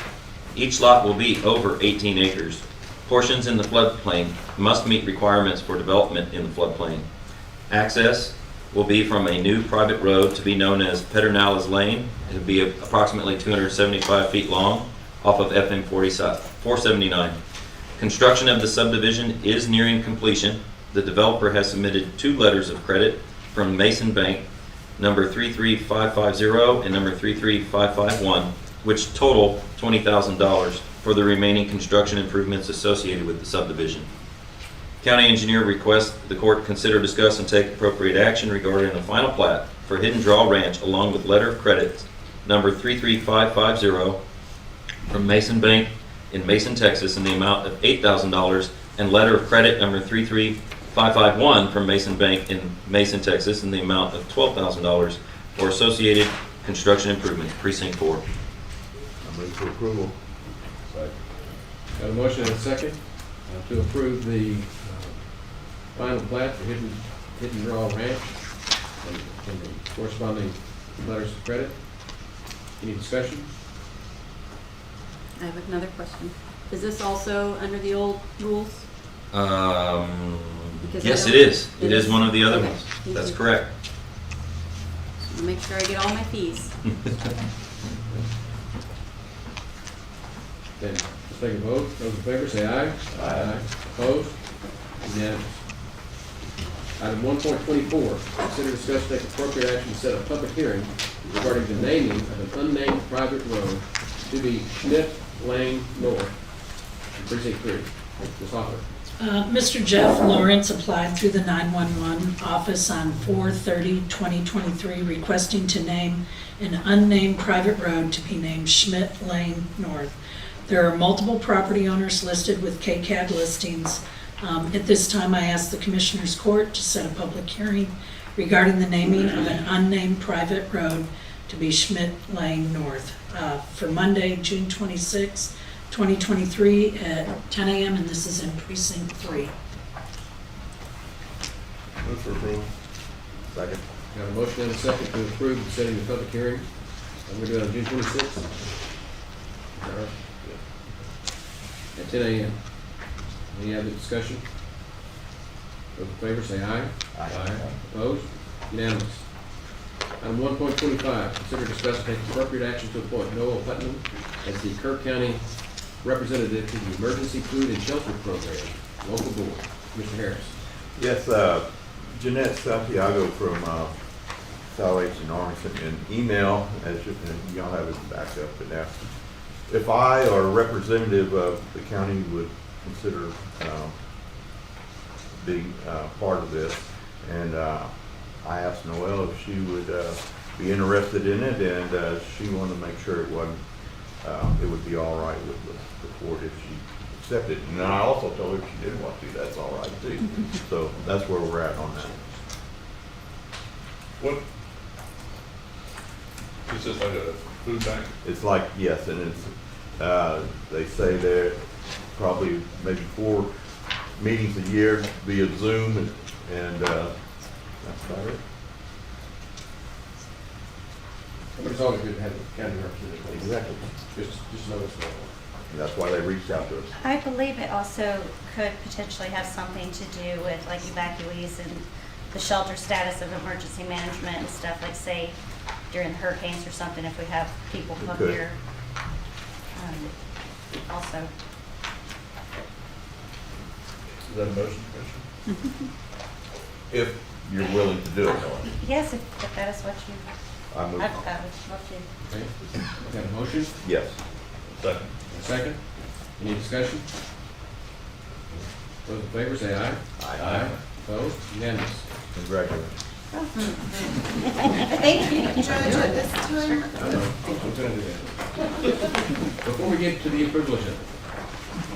Each lot will be over 18 acres. Portions in the floodplain must meet requirements for development in the floodplain. Access will be from a new private road to be known as Pedernales Lane. It will be approximately 275 feet long off of FM 479. Construction of the subdivision is nearing completion. The developer has submitted 2 letters of credit from Mason Bank, number 33550 and number 33551, which total $20,000 for the remaining construction improvements associated with the subdivision. County engineer requests the court consider, discuss, and take appropriate action regarding the final plat for Hidden Draw Ranch along with letter of credit number 33550 from Mason Bank in Mason, Texas, in the amount of $8,000, and letter of credit number 33551 from Mason Bank in Mason, Texas, in the amount of $12,000 for associated construction improvements, Precinct 4. I move for approval. Second. Got a motion and a second to approve the final plat for Hidden Draw Ranch and the corresponding letters of credit. Any discussion? I have another question. Is this also under the old rules? Because Yes, it is. It is one of the other ones. Thank That's you. correct. Just wanna make sure I get all my fees. Then let's take a vote. Those in favor say aye. Aye. Opposed? Unanimous. Item 1.24, consider, discuss, take appropriate action to set a public hearing regarding the naming of an unnamed private road to be Schmidt Lane North, in Precinct 3. Ms. Hoffman. Mr. Jeff Lawrence applied through the 911 office on 4/30/2023 requesting to name an unnamed private road to be named Schmidt Lane North. There are multiple property owners listed with KCAD listings. At this time, I ask the Commissioners Court to set a public hearing regarding the naming of an unnamed private road to be Schmidt Lane North for Monday, June 26, 2023 at 10 a.m., and this is in precinct 3. Move for approval. Second. Got a motion and a second to approve setting the public hearing. I'm gonna do it on June 26th. Is that right? At 10 a.m. Any other discussion? Those in favor say aye. Aye. Opposed? Unanimous. Item 1.25, consider discuss and take appropriate action to appoint Noel Putnam as the Kerr County representative to the Emergency Food and Shelter Program, local board. Mr. Harris. Yes, Jeanette Santiago from Salvation Army sent me an email, as you, and y'all have it back up, and asked if I or a representative of the county would consider being part of this. And I asked Noelle if she would be interested in it, and she wanted to make sure it wasn't, it would be all right with the board if she accepted. And I also told her if she didn't want to, that's all right too. So that's where we're at on that. What? Is this like a food bank? It's like, yes, and it's, they say there probably maybe 4 meetings a year via Zoom, and that's about it. But it's always good to have a county representative. Exactly. Just know what's going on. And that's why they reached out to us. I believe it also could potentially have something to do with like evacuees and the shelter status of emergency management and stuff, like say during hurricanes or something, if we have people come could. here. Also, Is that a motion, Commissioner? If you're willing to do it, Helen. yes, if that is what you, I move. I would love to. Okay. Got a motion? Yes. Second. A second? Any discussion? Those in favor say aye. Aye. Opposed? Unanimous. Congratulations. Thank you. Judge, at this time, I know, I'm gonna do that. Before we get to the approval agenda,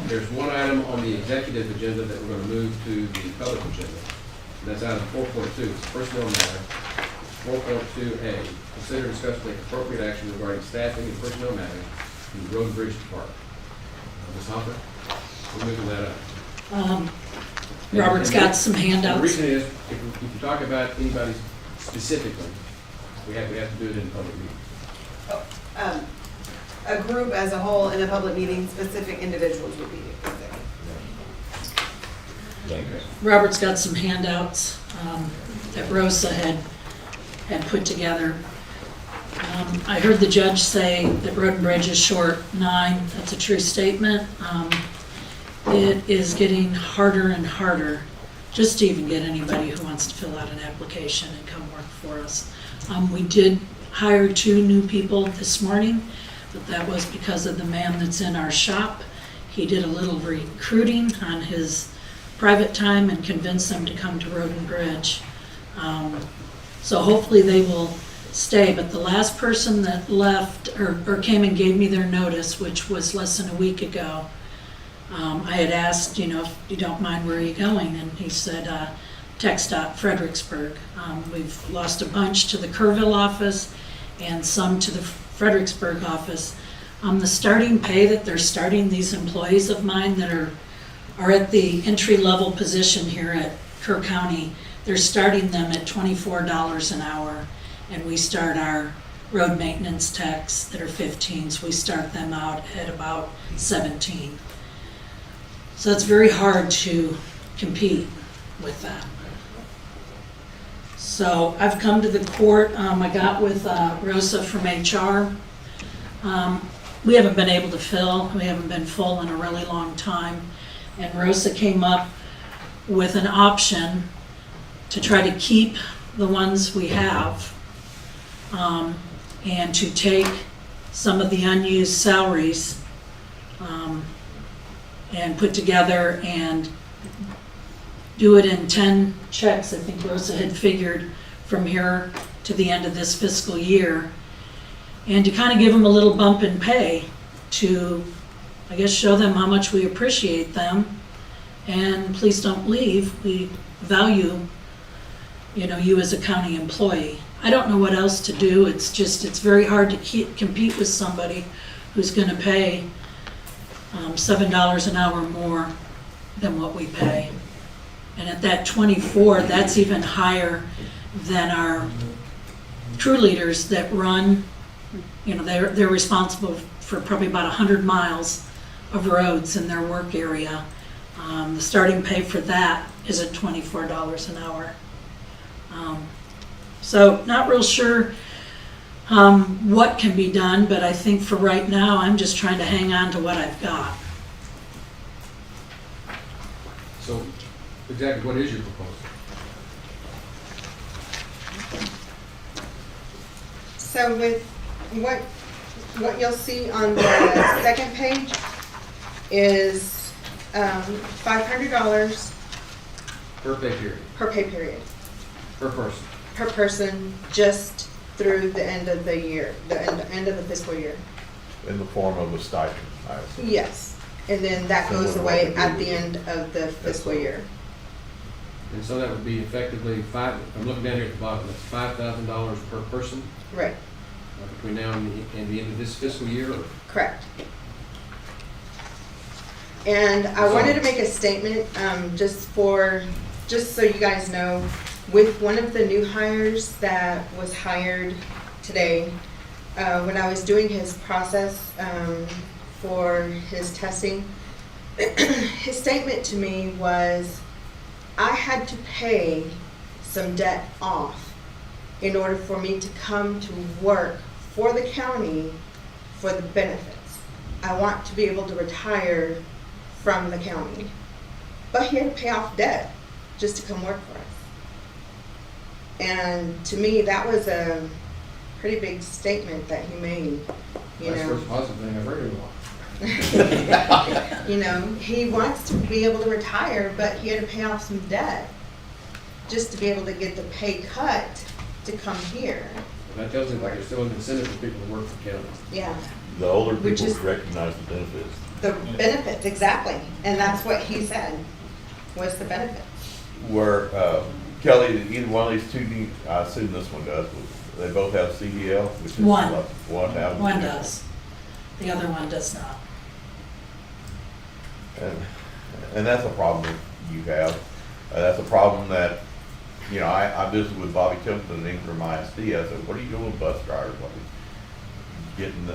there's one item on the executive agenda that we're gonna move to the public agenda. And that's item 4.2, it's a personnel matter. 4.2A, consider and discuss and take appropriate action regarding staffing and personnel matters in the Road and Bridge Department. Ms. Hopper, we're moving that up. Robert's got some The handouts. reason is, if you talk about anybody specifically, we have to do it in a public meeting. a group as a whole in a public meeting, specific individuals would be executive. Robert's got some handouts that Rosa had put together. I heard the judge say that Road and Bridge is short 9. That's a true statement. It is getting harder and harder just to even get anybody who wants to fill out an application and come work for us. We did hire 2 new people this morning, but that was because of the man that's in our shop. He did a little recruiting on his private time and convinced them to come to Road and Bridge. So hopefully they will stay, but the last person that left or came and gave me their notice, which was less than a week ago, I had asked, if you don't mind, where are you going? And he said, TxDOT Fredericksburg. We've lost a bunch to the Kerrville office and some to the Fredericksburg office. The starting pay that they're starting these employees of mine that are at the entry-level position here at Kerr County, they're starting them at $24 an hour, and we start our road maintenance techs that are 15s, we start them out at about 17. So it's very hard to compete with that. So I've come to the court, I got with Rosa from HR. We haven't been able to fill, we haven't been full in a really long time. And Rosa came up with an option to try to keep the ones we have, and to take some of the unused salaries and put together and do it in 10 checks. I think Rosa had figured from here to the end of this fiscal year, and to kind of give them a little bump in pay to, I guess, show them how much we appreciate them, and please don't leave. We value, you as a county employee. I don't know what else to do. It's very hard to compete with somebody who's going to pay $7 an hour more than what we pay. And at that 24, that's even higher than our crew leaders that run, they're responsible for probably about 100 miles of roads in their work area. The starting pay for that is at $24 an hour. So not real sure what can be done, but I think for right now, I'm just trying to hang on to what I've got. So, exactly what is your proposal? So with what you'll see on the second page is $500 Per pay period, per pay period, per person. per person, just through the end of the year, the end of the fiscal year. In the form of a stipend, I assume. Yes, and then that goes away at the end of the fiscal year. And so that would be effectively I'm looking down here at the bottom, that's $5,000 per person Right, between now and the end of this fiscal year, or? correct. And I wanted to make a statement, just so you guys know, with one of the new hires that was hired today, when I was doing his process for his testing, his statement to me was, I had to pay some debt off in order for me to come to work for the county for the benefits. I want to be able to retire from the county. But he had to pay off debt just to come work for us. And to me, that was a pretty big statement that he made, you That's the know. first positive thing I've heard in a while. You know, he wants to be able to retire, but he had to pay off some debt just to be able to get the pay cut to come here. That tells me like there's still an incentive for people to work for county. Yeah, The older Which people is- recognize the benefits. the benefits, exactly. And that's what he said, was the benefits. Where, Kelly, either one of these two, I assume this one does, they both have CDL, which is. One. One have. One does. The other one does not. And that's a problem that you have. That's a problem that, I visited with Bobby Templeton in Ingram ISD. I said, what are you doing with bus drivers? What are you getting,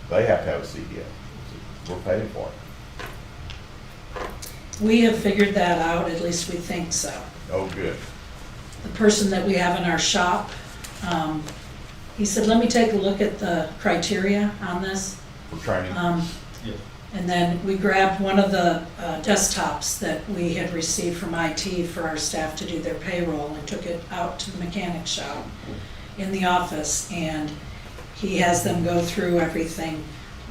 they have to have a CDL. I said, we're paying for it. We have figured that out, at least we think so. Oh, good. The person that we have in our shop, he said, let me take a look at the criteria on this. For training. And then we grabbed one of the desktops that we had received from IT for our staff to do their payroll and took it out to the mechanic shop in the office, and he has them go through everything.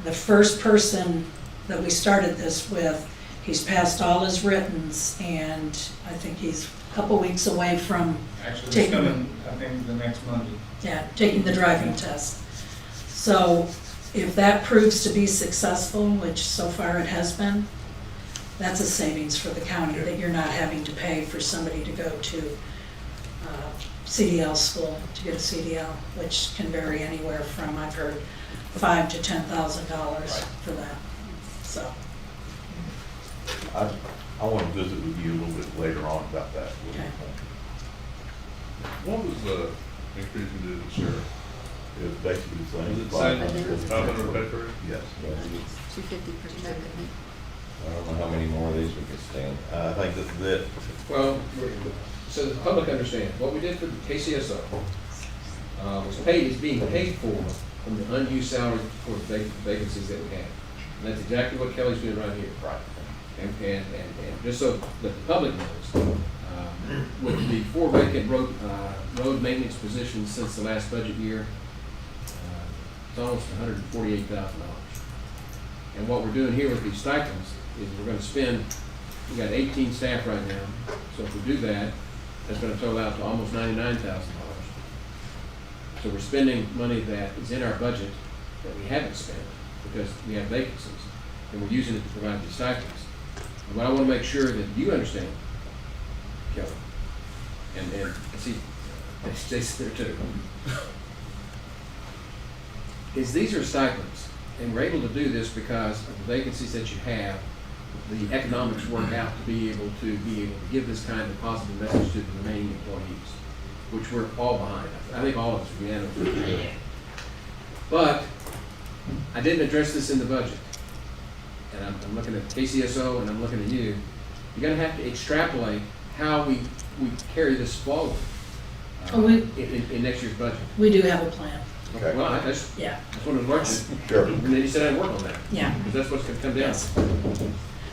The first person that we started this with, he's passed all his writtens, and I think he's a couple weeks away from Actually, it's taking, coming, I think, the next Monday. yeah, taking the driving test. So if that proves to be successful, which so far it has been, that's a savings for the county, that you're not having to pay for somebody to go to CDL school to get a CDL, which can vary anywhere from, I've heard, $5,000 to $10,000 for that. So, I want to visit with you a little bit later on about that. Okay. What was the increase we did this year? It was basically the same. Was it the same, 500 pay period? Yes. It's $250 per check, I think. I don't know how many more of these we could stand. I think this is it. Well, so the public understands, what we did for the KCSO is being paid for from the unused salary for the vacancies that we have. And that's exactly what Kelly's doing right here. Right. And just so that the public knows, with the 4 vacant road maintenance positions since the last budget year, it's almost $148,000. And what we're doing here with these stipends is we're going to spend, we got 18 staff right now, so if we do that, that's going to total out to almost $99,000. So we're spending money that is in our budget that we haven't spent because we have vacancies, and we're using it to provide these stipends. And what I want to make sure that you understand, Kelly, and I see Jason there too, is these are stipends and we're able to do this because of the vacancies that you have, the economics work out to be able to give this kind of positive message to the remaining employees, which we're all behind. I think all of us are unanimously behind. But I didn't address this in the budget. And I'm looking at KCSO and I'm looking at you. You're gonna have to extrapolate how we carry this forward in next year's budget. We do have a plan. Okay. Well, I just wanted to watch it. Sure. And then you said I'd work on that. Yeah. Because that's what's gonna come down. Yes.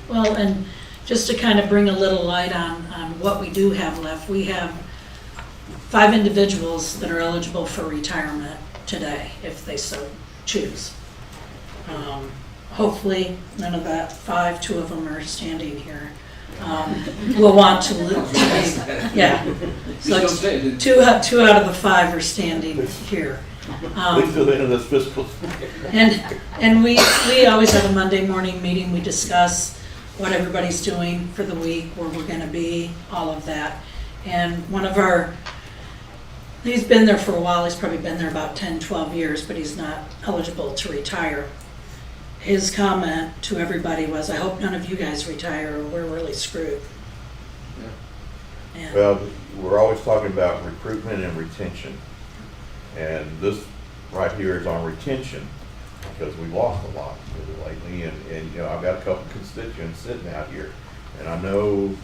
Well, and just to kind of bring a little light on what we do have left, we have 5 individuals that are eligible for retirement today, if they so choose. Hopefully, none of that 5, 2 of them are standing here, will want to live. Yeah. So it's 2 out of the 5 are standing here. At least till the end of this fiscal. And we always have a Monday morning meeting. We discuss what everybody's doing for the week, where we're gonna be, all of that. And one of he's been there for a while. He's probably been there about 10, 12 years, but he's not eligible to retire. His comment to everybody was, I hope none of you guys retire or we're really screwed. And Well, we're always talking about recruitment and retention. And this right here is on retention, because we've lost a lot lately. And you know, I've got a couple constituents sitting out here. And I know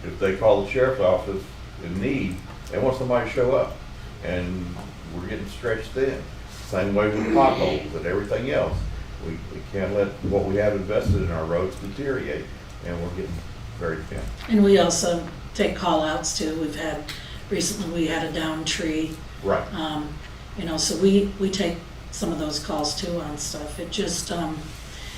if they call the sheriff's office in need, they want somebody to show up. And we're getting stretched thin. Same way with potholes and everything else. We can't let what we have invested in our roads deteriorate, and we're getting very thin. And we also take call outs too. Recently we had a downed tree. Right. You know, so we take some of those calls too on stuff. It just,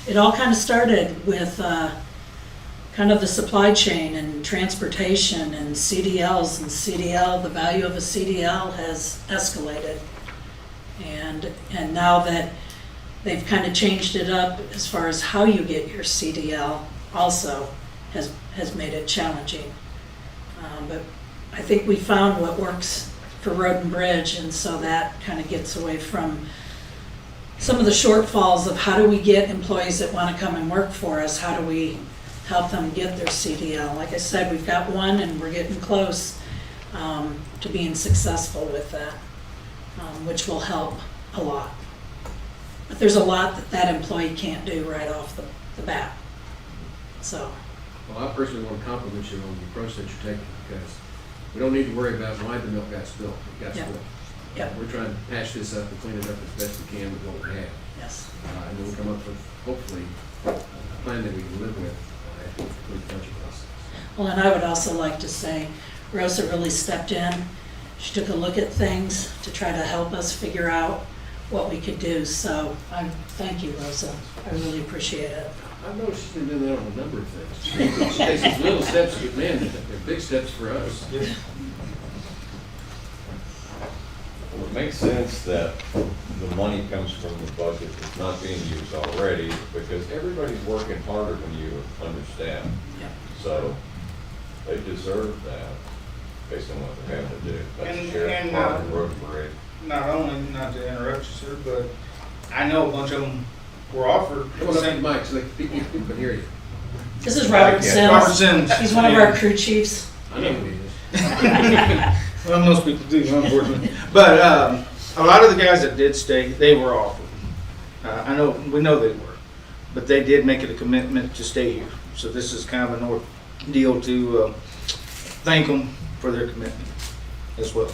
it all kind of started with kind of the supply chain and transportation and CDLs, and the value of a CDL has escalated. And now that they've kind of changed it up as far as how you get your CDL also has made it challenging. But I think we found what works for Road and Bridge, and so that kind of gets away from some of the shortfalls of how do we get employees that want to come and work for us, how do we help them get their CDL. Like I said, we've got one and we're getting close to being successful with that, which will help a lot. But there's a lot that employee can't do right off the bat. So. Well, I personally want to compliment you on the approach that you're taking, because we don't need to worry about why the milk got spilled. It got spilled. Yep. We're trying to patch this up and clean it up as best we can with what we have. Yes. And then we'll come up with, hopefully, a plan that we can live with after the complete budget process. Well, and I would also like to say, Rosa really stepped in. She took a look at things to try to help us figure out what we could do. So I thank you, Rosa. I really appreciate it. I've noticed she's been doing that on a number of things. She takes these little steps, but man, they're big steps for us. Well, it makes sense that the money comes from the budget that's not being used already, because everybody's working harder than you, understand. Yep. So they deserve that based on what they have to do. That's And- sheriff, and, department, road and bridge. Not only, not to interrupt you, sir, but I know a bunch of them were offered. Come on up to the mic so that people can hear you. This is Robert Sims. Robert Sims. He's one of our crew chiefs. I know who he is. Well, most people do, unfortunately. But a lot of the guys that did stay, they were offered. We know they were, but they did make it a commitment to stay here. So this is kind of an ordeal to thank them for their commitment as well.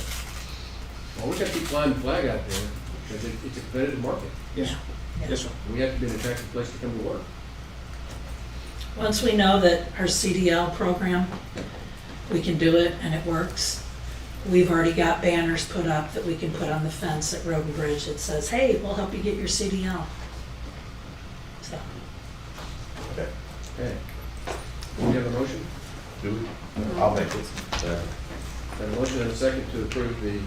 Well, we got to keep flying the flag out there, because it's a competitive market. Yes, yes, sir. We have to be an attractive place to come to work. Once we know that our CDL program, we can do it and it works, we've already got banners put up that we can put on the fence at Road and Bridge that says, hey, we'll help you get your CDL. So. Okay. Okay. Do we have a motion? Do we? I'll make it. Have a motion and a second to approve the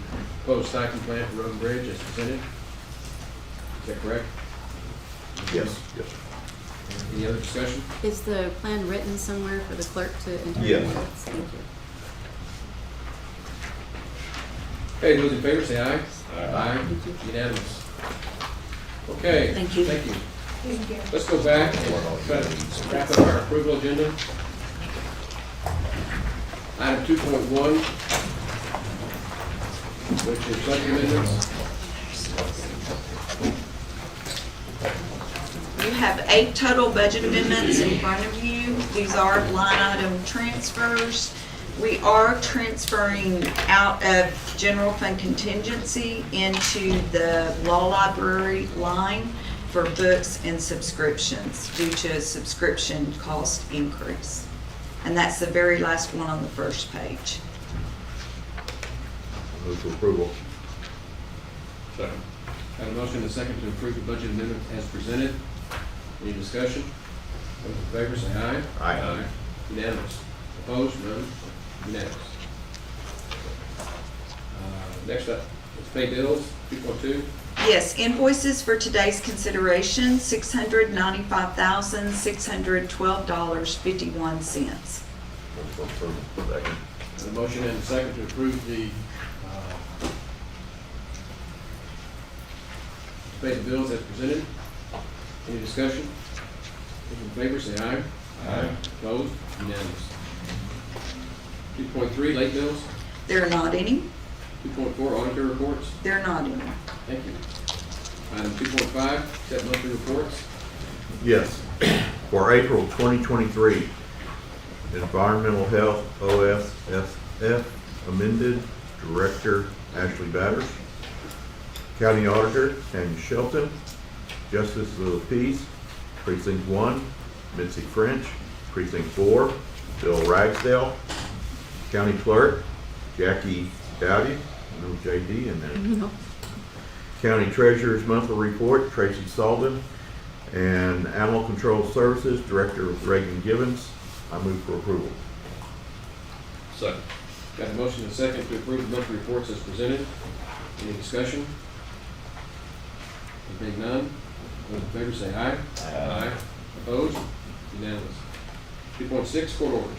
proposed stipend plan for Road and Bridge as presented. Is that correct? Yes. Yes. Any other discussion? Is the plan written somewhere for the clerk to enter? Yes. in minutes? Thank you. Okay, those in favor say aye. Aye. Unanimous. Okay. Thank you. Thank you. Let's go back and try to wrap up our approval agenda. Item 2.1, which is budget amendments. You have 8 total budget amendments in front of you. These are line item transfers. We are transferring out of general fund contingency into the law library line for books and subscriptions due to a subscription cost increase. And that's the very last one on the first page. Move for approval. Second. Got a motion and a second to approve the budget amendment as presented. Any discussion? Those in favor say aye. Aye. Unanimous. Opposed? None. Unanimous. Next up, let's pay bills, 2.2. Yes, invoices for today's consideration, $695,612.51. Move for approval. Second. Got a motion and a second to approve the, to pay the bills as presented. Any discussion? Those in favor say aye. Aye. Opposed? Unanimous. 2.3, late bills. There are not any. 2.4, auditor reports. There are not any. Thank you. Item 2.5, set monthly reports. Yes. For April 2023, Environmental Health OSSF amended, Director Ashley Batters, County Auditor Tanya Shelton, Justice of the Peace, Precinct 1, Mitzi French, Precinct 4, Bill Ragsdale, County Clerk Jackie Dowdy, no JD in there. No. County Treasurer's Monthly Report, Tracy Salden, and Animal Control Services, Director Reagan Gibbons. I move for approval. Second. Got a motion and a second to approve the monthly reports as presented. Any discussion? There being none, those in favor say aye. Aye. Opposed? Unanimous. 2.6, court orders.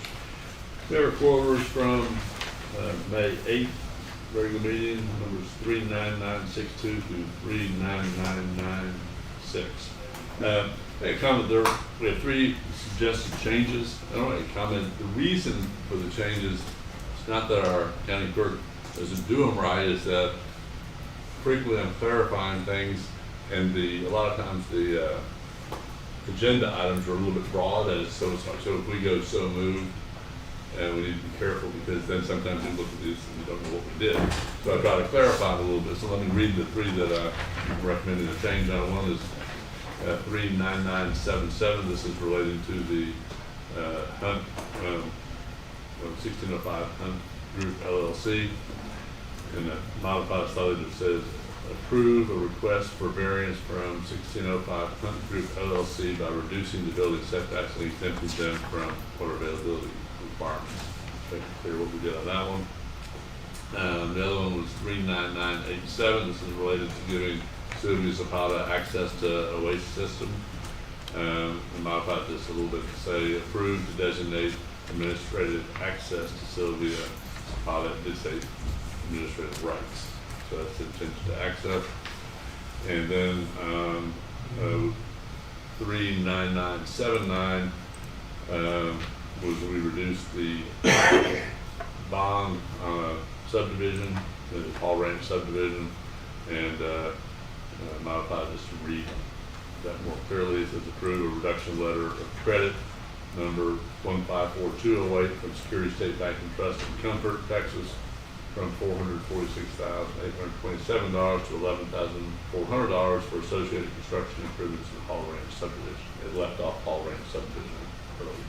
There are court orders from May 8th, regular meeting, numbers 39962 through 39996. A comment there, we have 3 suggested changes. I don't want to comment, the reason for the changes, it's not that our county clerk doesn't do them right, is that frequently I'm clarifying things, and a lot of times the agenda items are a little bit broad, and so if we go so moved, and we need to be careful, because then sometimes you look at these and you don't know what we did. So I try to clarify it a little bit. So let me read the 3 that I'm recommending a change on. One is 39977. This is relating to the Hunt 1605 Hunt Group LLC, and the modified slightly that says approve a request for variance from 1605 Hunt Group LLC by reducing the building setbacks and exempting them from water availability requirements. Make it clear what we did on that one. The other one was 39987. This is related to giving Sylvia Zapata access to a waste system. And modified this a little bit to say approved to designate administrative access to Sylvia Zapata. It did say administrative rights. So that's the intention to access. And then 39979 was we reduced the bond subdivision, the Paul Ranch subdivision, and modified this to read that more clearly. It says approve a reduction letter of credit number 154208 from Security State Bank and Trust in Comfort, Texas, from $446,827 to $11,400 for associated construction improvements in the Paul Ranch subdivision. It left off Paul Ranch subdivision early.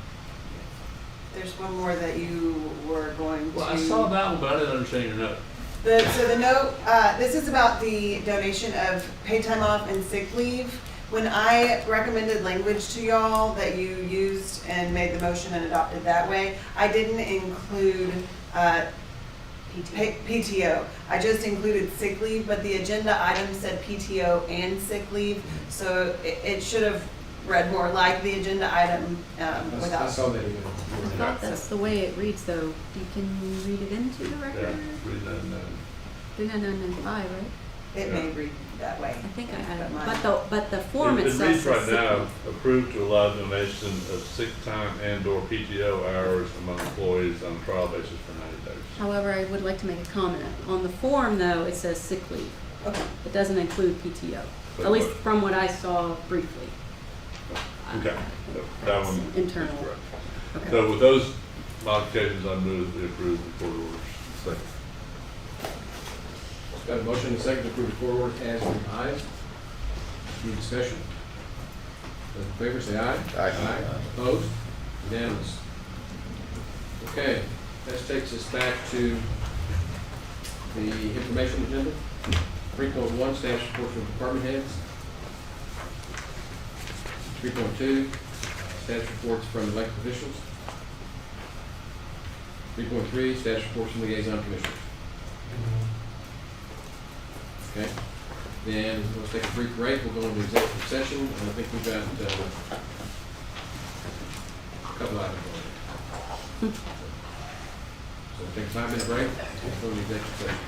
There's one more that you were going to. Well, I saw that one, but I didn't understand your note. So the note, this is about the donation of paid time off and sick leave. When I recommended language to y'all that you used and made the motion and adopted that way, I didn't include PTO. I just included sick leave, but the agenda item said PTO and sick leave, so it should have read more like the agenda item without. I saw that even. I thought that's the way it reads, though. You can read it into the record? Yeah, 399. 39995, right? It may read that way. I think I had it, mine- but the form It itself reads says right sick now, leave. approved to allow donation of sick time and/or PTO hours among employees on a trial basis for 90 days. However, I would like to make a comment. On the form, though, it says sick leave. Okay. It doesn't include PTO, But at least what- from what I saw briefly. Okay, so that one is Internal. correct. Okay. So with those modifications, I move to approve the court orders. Second. Got a motion and a second to approve the court order as revised. Any discussion? Those in favor say aye. Aye. Opposed? Unanimous. Okay, that takes us back to the information agenda. 3.1, staff reports from department heads. 3.2, staff reports from elected officials. 3.3, staff reports from liaison commissioners. Okay, then let's take a brief break, we'll go into executive session, and I think we've got a couple items on it. So we'll take a 5-minute break, go into executive session.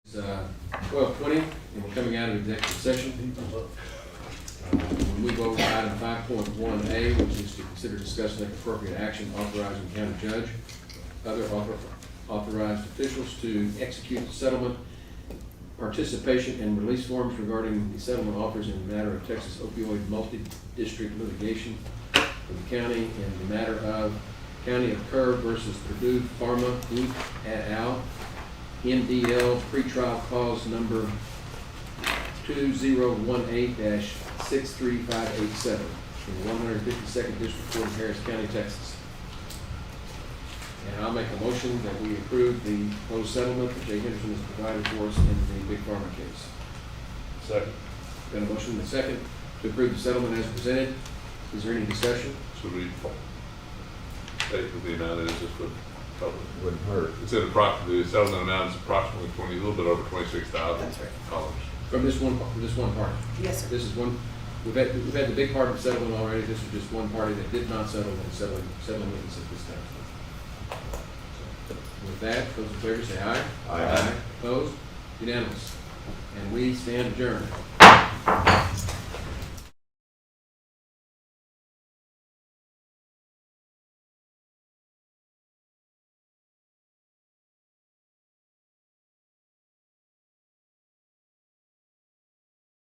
It's 12:20, and we're coming out of executive session. We'll move over to item 5.1A, which is to consider discussing and appropriate action authorizing county judge, other authorized officials to execute the settlement, participation, and release forms regarding the settlement offers in the matter of Texas opioid multi-district litigation for the county in the matter of County of Kerr versus Purdue Pharma Inc. et al. MDL pretrial cause number 2018-63587 in the 152nd District Court of Harris County, Texas. And I'll make a motion that we approve the proposed settlement that Jay Henderson has provided for us in the Big Pharma case. Second. Got a motion and a second to approve the settlement as presented. Is there any discussion? Should we state what the amount is, just for public? Wouldn't hurt. It's in approximately, the settlement amount is approximately a little bit over $26,000. That's right. From this one party? Yes, sir. This is one, we've had the big part of settlement already. This is just one party that did not settle and settling with us at this time. With that, those in favor say aye. Aye. Opposed? Unanimous. And we stand adjourned.